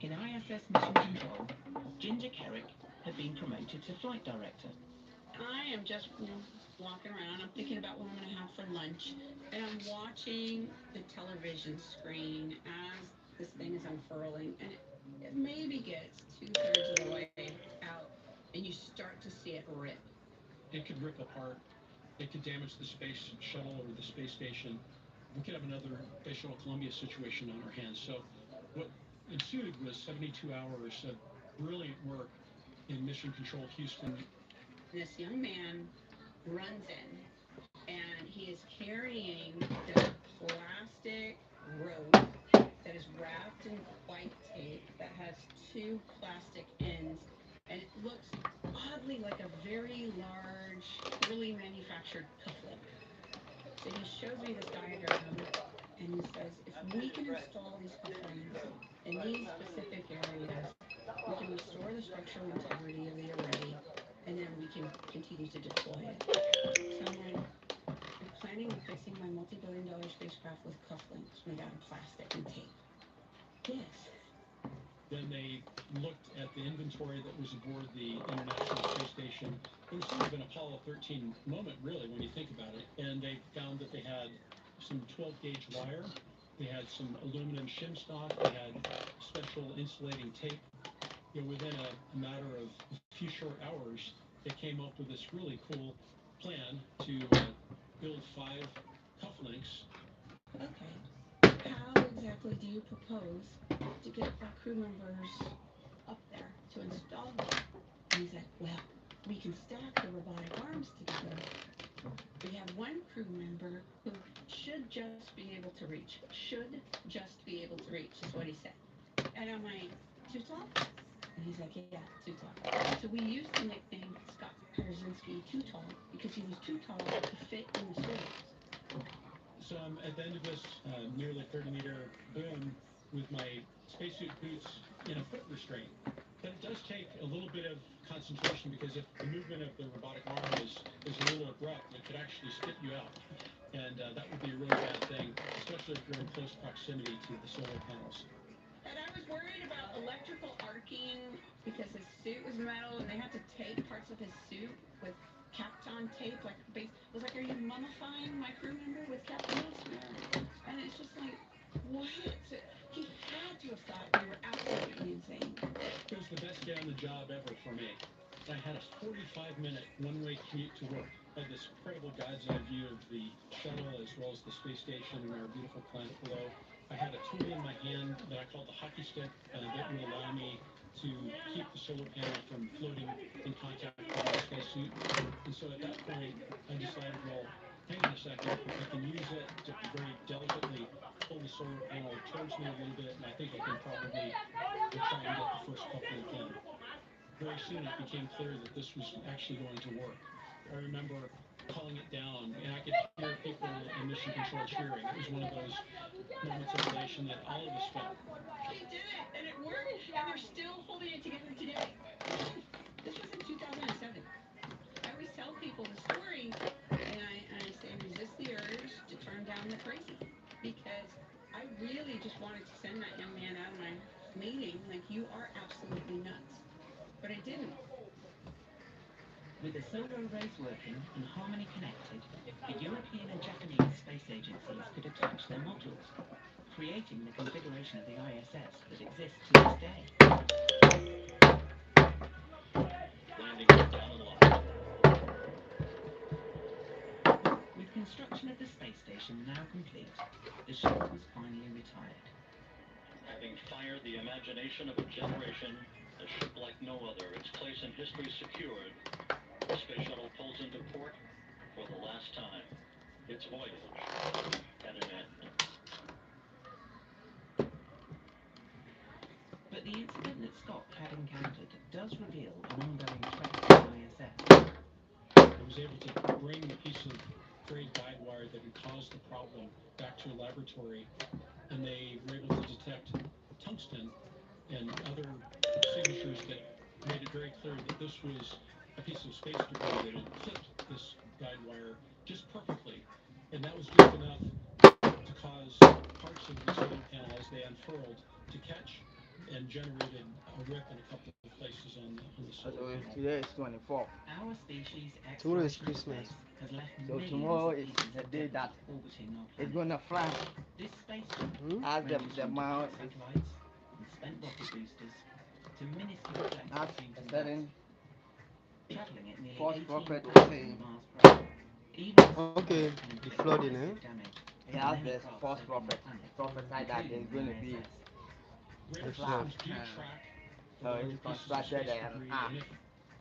In ISS mission control, Ginger had been promoted to flight director. I am just walking around. I'm thinking about what I'm going to have for lunch, and I'm watching the television screen as this thing is unfurling, and it maybe gets 2/3 of the way out, and you start to see it rip. It could rip apart. It could damage the space shuttle or the space station. We could have another Space Shuttle Columbia situation on our hands. So what ensued was 72 hours of brilliant work in Mission Control Houston. This young man runs in, and he is carrying the plastic rope that is wrapped in white tape that has 2 plastic ends, and it looks oddly like a very large, early manufactured cufflink. So he shows me this diagram, and he says, if we can install these cufflinks in these specific areas, we can restore the structural integrity of the array, and then we can continue to deploy it. So I'm planning on fixing my multi-billion-dollar spacecraft with cufflinks made out of plastic and tape. Yes. Then they looked at the inventory that was aboard the International Space Station. It was sort of an Apollo 13 moment, really, when you think about it. And they found that they had some 12-gauge wire. They had some aluminum shim stock. They had special insulating tape. Within a matter of a few short hours, they came up with this really cool plan to build 5 cufflinks. Okay. How exactly do you propose to get our crew members up there to install them? And he's like, well, we can stack the robotic arms together. We have one crew member who should just be able to reach. Should just be able to reach is what he said. And I'm like, too tall? And he's like, yeah, too tall. So we used to nickname Scott Krzyzewski Too Tall because he was too tall to fit in the Soyuz. So I'm at the end of this nearly 30-meter boom with my spacesuit boots in a foot restraint. But it does take a little bit of concentration because if the movement of the robotic arm is a little abrupt, it could actually spit you out. And that would be a really bad thing, especially if you're in close proximity to the solar panels. And I was worried about electrical arcing because his suit was metal and they had to tape parts of his suit with Kapton tape. It was like, are you mummifying my crew member with Kapton? And it's just like, what? He had to have thought we were absolutely insane. It was the best day on the job ever for me. I had a 45-minute one-way commute to work. I had this incredible God's eye view of the shuttle as well as the space station and our beautiful planet below. I had a tool in my hand that I called the hockey stick that would allow me to keep the solar panel from floating in contact with my spacesuit. And so at that point, I decided, well, hang on a second, I can use it to very delicately pull the solar panel towards me a little bit, and I think I can probably try and get the first couple in. Very soon it became clear that this was actually going to work. I remember calling it down, and I could hear people in Mission Control cheering. It was one of those moments of elation that all of us felt. He did it, and it worked, and they're still holding it together today. This was in 2007. I always tell people the story crazy because I really just wanted to send that young man out of my meeting like, you are absolutely nuts. But I didn't. With the solar arrays working and Harmony connected, the European and Japanese space agencies could attach their modules, creating the configuration of the ISS that exists to this day. Landing down and locked. With construction of the space station now complete, the shuttle was finally retired. Having fired the imagination of a generation, a ship like no other, its place in history secured, the space shuttle pulls into port for the last time. Its voyage at an end. But the incident that Scott had encountered does reveal an ongoing threat to the ISS. I was able to bring the piece of frayed guide wire that had caused the problem back to a laboratory, and they were able to detect tungsten and other signatures that made it very clear that this was a piece of space debris that had clipped this guide wire just perfectly. And that was just enough to cause parts of the solar panel, as they unfurled, to catch and generated a rip in a couple of places on the solar panel. Today is 24. Our species' Tomorrow is exploration of Christmas. space has left So millions tomorrow of is pieces the of day debris that orbiting our it's planet. gonna fly. This space shuttle As ranges the from mount deployed is satellites and spent rocket boosters to minuscule flecks as of paint a and certain dust, travelling at nearly false 18,000 prophet is saying. miles per hour. Even Okay, can the inflict flooding, eh? massive damage He to has many this crafts false circling the prophet planet, prophesied that including there's the going to be ISS. Radar The flood. systems do track the so larger it's pieces of constructed space and debris, and if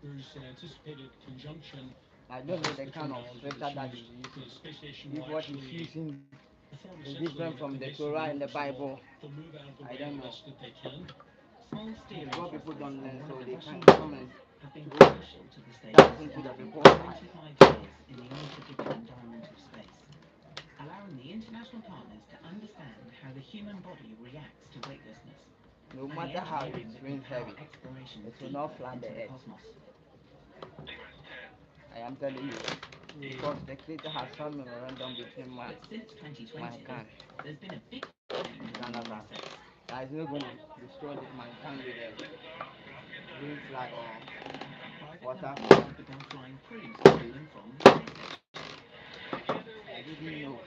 there's an anticipated conjunction, I don't know is the the kind of terminology scripture that's that used, he's the using. space station If will what he's actually using perform is essentially different from a the Mason Torah in the reversal. Bible, They'll move out of the I way don't the know. best that they can. Small steering Poor thrusters people don't on learn, one so of the they Russian can't come vehicles and have been go crucial to the back station's into the survival people's for life. 25 years in the unpredictable environment of space, allowing the international partners to understand how the human body reacts to weightlessness, No and the matter how it engineering that can rains power heavy, exploration it will deeper not fly into the the earth. cosmos. I am telling you, because the Creator has some memorandum between But since 2020, mankind. there's been a big change on the Canada. ISS. That is not going to destroy mankind with a green flag or Private water companies flag. have begun flying crews to Okay. and from the space station. I didn't know.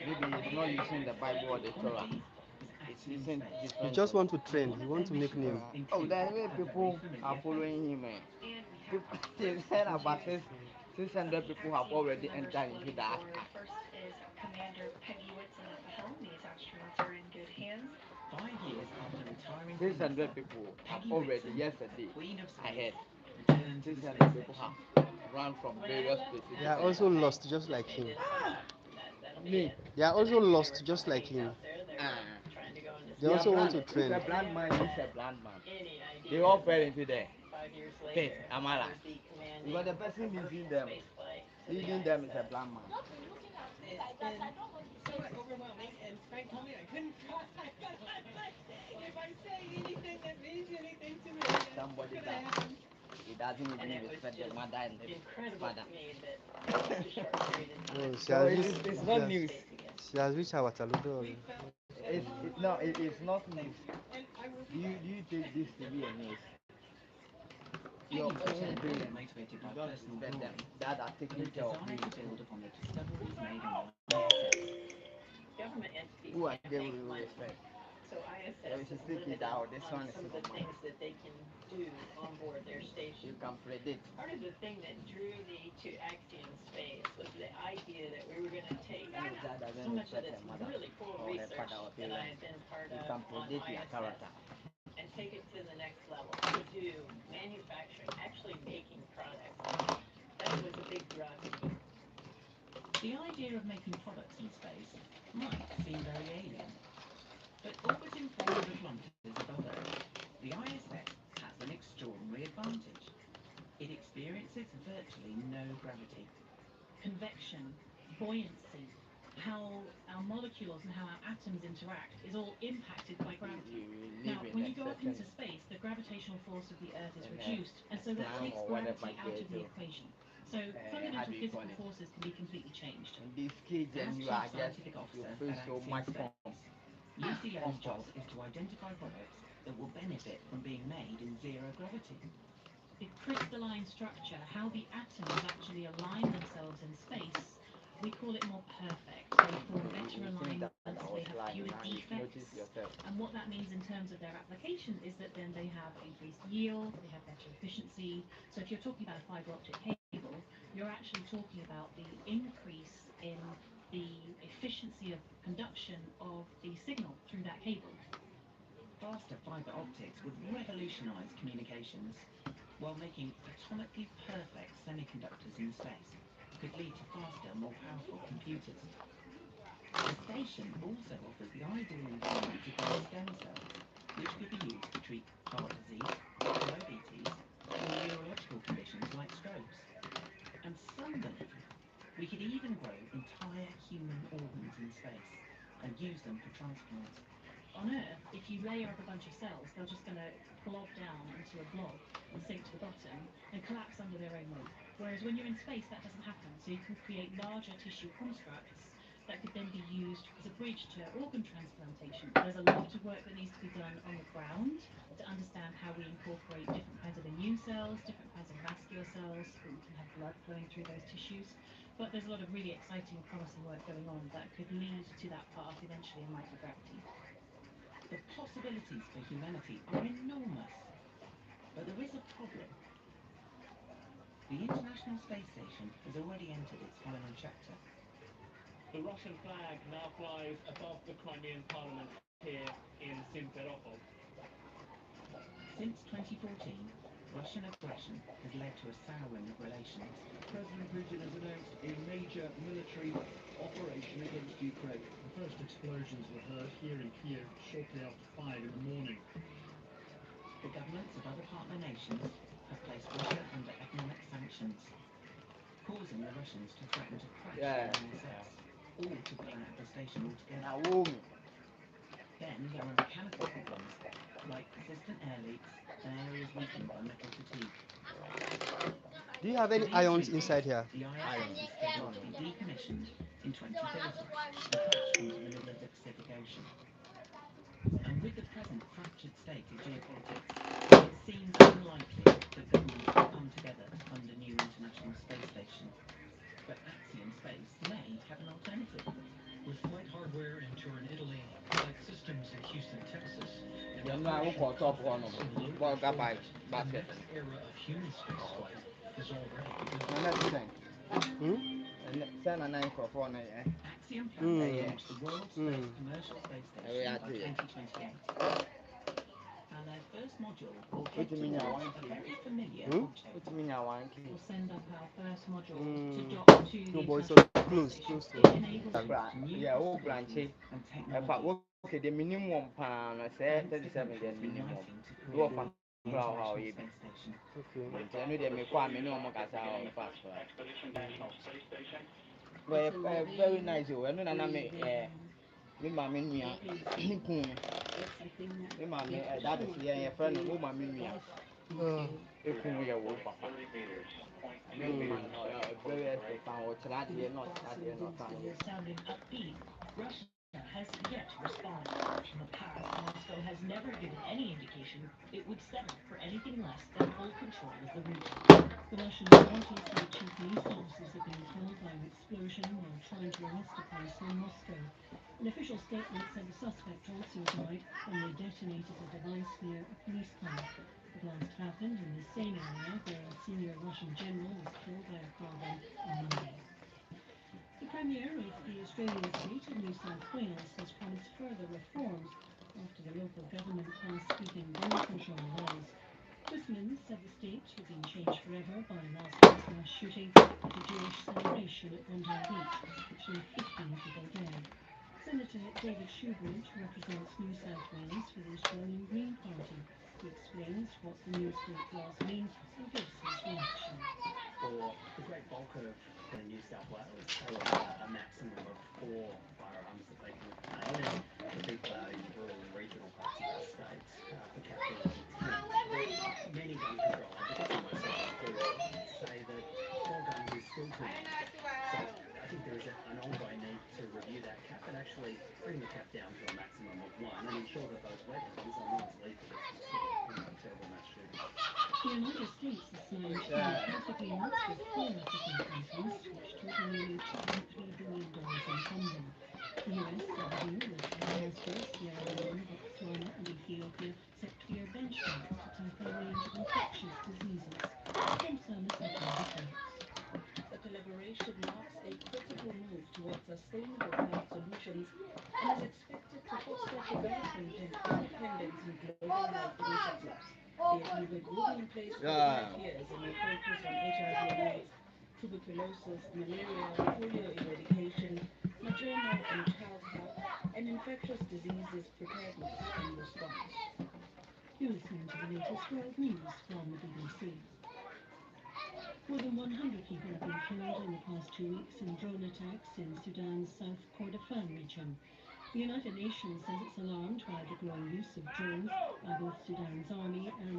Maybe he's not using the Bible or the One of Torah. these is It's actually in using space. You different just words. want to trend. One You of want their to make missions name. Oh, includes the way a very people familiar are face. following him. They said about 600 people have already entered into that act. First is Commander Peggy Whitson at the helm. The instruments are in good hands. 5 years after retiring from 600 NASA, people have Peggy already Whitson, yesterday. Queen of I Space, heard returned to the 600 space people station. have run from various places. They are also lost just like him. Me. They are also lost just like him. They They are also want blind. to If trend. a blind man is a blind man, they all fell into the pit. Am I right? Because the person leading them is a blind man. It's been somewhat overwhelming, and Frank told me I couldn't cry if I say anything that means anything to me. Somebody That's that gonna happen. he doesn't And even it was respect the just mother and the incredible father. to me that in such a short period of time, Oh, So it's not news. she has reached our Taludo. We felt It's not news. and I will be Do you take this to be a news? Your Peggy's own return brain, was motivated you by don't personal respect them. glory That are and taking a care of desire you. to build upon the discoveries made on the ISS. government entities Who are can't they make will money. respect? So So ISS if you is take it limited out, this on one is some of the not mine. things that they can do on board their You station. can predict. Part of the thing that drew me to Axiom Space was the idea that we were going to take Any child so doesn't much of respect this her mother really cool or her research father or that I parents. had been part You of can on predict their ISS character. and take it to the next level to do manufacturing, actually making products. That was a big draw to me. The idea of making products in space might seem very alien, but orbiting 400 kilometers above Earth, the ISS has an extraordinary advantage. It experiences virtually no gravity. Convection, buoyancy, how our molecules and how our atoms interact is all impacted by gravity. You Now, live in when a you go up certain into space, the gravitational force of the Earth is in reduced, and so that a takes or whatever gravity out they of the do. equation. So fundamental physical forces can be completely changed. In this case, As then you Chief are just, Scientific you Officer feel at so Axiom much Space, UCL's job comfort. is to identify products that will benefit from being made in zero gravity. The crystalline structure, how the atoms actually align themselves in space, we call it more perfect. They form better alignments, they have fewer defects. And what that means in terms of their application is that then they have increased yield, they have better efficiency. So if you're talking about a fiber optic cable, you're actually talking about the increase in the efficiency of conduction of the signal through that cable. Faster fiber optics would revolutionize communications while making atomically perfect semiconductors in space, could lead to faster, more powerful computers. The station also offers the ideal environment to grow stem cells, which could be used to treat heart disease, diabetes, or neurological conditions like strokes. And some believe we could even grow entire human organs in space and use them for transplant. On Earth, if you layer up a bunch of cells, they're just going to blob down into a blob and sink to the bottom and collapse under their own weight. Whereas when you're in space, that doesn't happen. So you can create larger tissue constructs that could then be used as a bridge to organ transplantation. There's a lot of work that needs to be done on the ground to understand how we incorporate different kinds of immune cells, different kinds of vascular cells, so we can have blood flowing through those tissues. But there's a lot of really exciting, promising work going on that could lead to that path eventually in microgravity. The possibilities for humanity are enormous, but there is a problem. The International Space Station has already entered its final chapter. The Russian flag now flies above the Crimean Parliament here in Simferopol. Since 2014, Russian aggression has led to a souring of relations. President Putin has announced a major military operation against Ukraine. The first explosions were heard here in Kiev shortly after 5 in the morning. The governments of other partner nations have placed Russia under economic sanctions, causing the Russians to threaten to crash their own assets, or to pull out of the station altogether. Then there are mechanical problems, like persistent air leaks and areas weakened by metal fatigue. Do you have any ions inside here? The ISS is scheduled to be decommissioned in 2030 and crashed into the middle of the Pacific Ocean. And with the present fractured state of geopolitics, it seems unlikely that governments will come together to fund a new international space station. But Axiom Space may have an alternative. With flight hardware in Turin, Italy, flight systems in Houston, Texas, and You know, operations call top one in low Earth Earth orbit, the basket. next era of human spaceflight is already Another begun. Send a 9 for Axiom plans to launch the world's first commercial space station by 2028. And their first module will head towards a very familiar object. We'll send up our first module to dock to the International Space Station. It enables new possibilities and technology. Okay, the minimum pan, say 37 the minimum. Do a fan how you Okay. I know they make quite many more gas out fast. Well, very nice. I know I make me mammy me me mammy that is yeah friend of mammy me. If we are papa. I know we very expect what that they not Sounding upbeat, Russia has yet to respond. In the past, Moscow has never given any indication it would settle for anything less than full control of the region. The Russian authorities say 2 police officers have been killed by an explosion while trying to arrest a person in Moscow. An official statement said the suspect also died when they detonated a device near a police car. The blast happened in the same area where a senior Russian general was killed by a car bomb on Monday. The Premier of the Australian state of New South Wales has promised further reforms after the local government passed sweeping gun control laws. Twisman said the state had been changed forever by last week's mass shooting at a Jewish celebration at Bondi Beach, which left 15 people dead. Senator David Shoebridge represents New South Wales for the Australian Green Party. He explains what the new state laws mean and gives his reaction. For the great bulk of the New South Wales, they allow a maximum of 4 firearms that they can obtain, and for people out in rural and regional parts of our state, for capital of 10. But many gun control advocates, and myself included, say that 4 gun actually bring the cap down to a maximum of 1 and ensure that those weapons are not as lethal as we saw in terrible mass shootings. The United States has signed health agreements with 4 African countries, which total nearly $2.3 billion in funding. The US set a deal with Johannesburg, Sierra Leone, Botswana and Ethiopia set clear benchmarks to tackle a range of infectious diseases. From Sama Second reports. The collaboration marks a critical move towards sustainable health solutions and is expected to foster development and independence in global health initiatives. The agreement will be in place for 5 years and will focus on HIV and AIDS, tuberculosis, malaria, polio eradication, maternal and child health, and infectious diseases preparedness and response. You're listening to the latest world news from the BBC. More than 100 people have been killed in the past 2 weeks in drone attacks in Sudan's South Kordofan region. The United Nations says it's alarmed by the growing use of drones by both Sudan's army and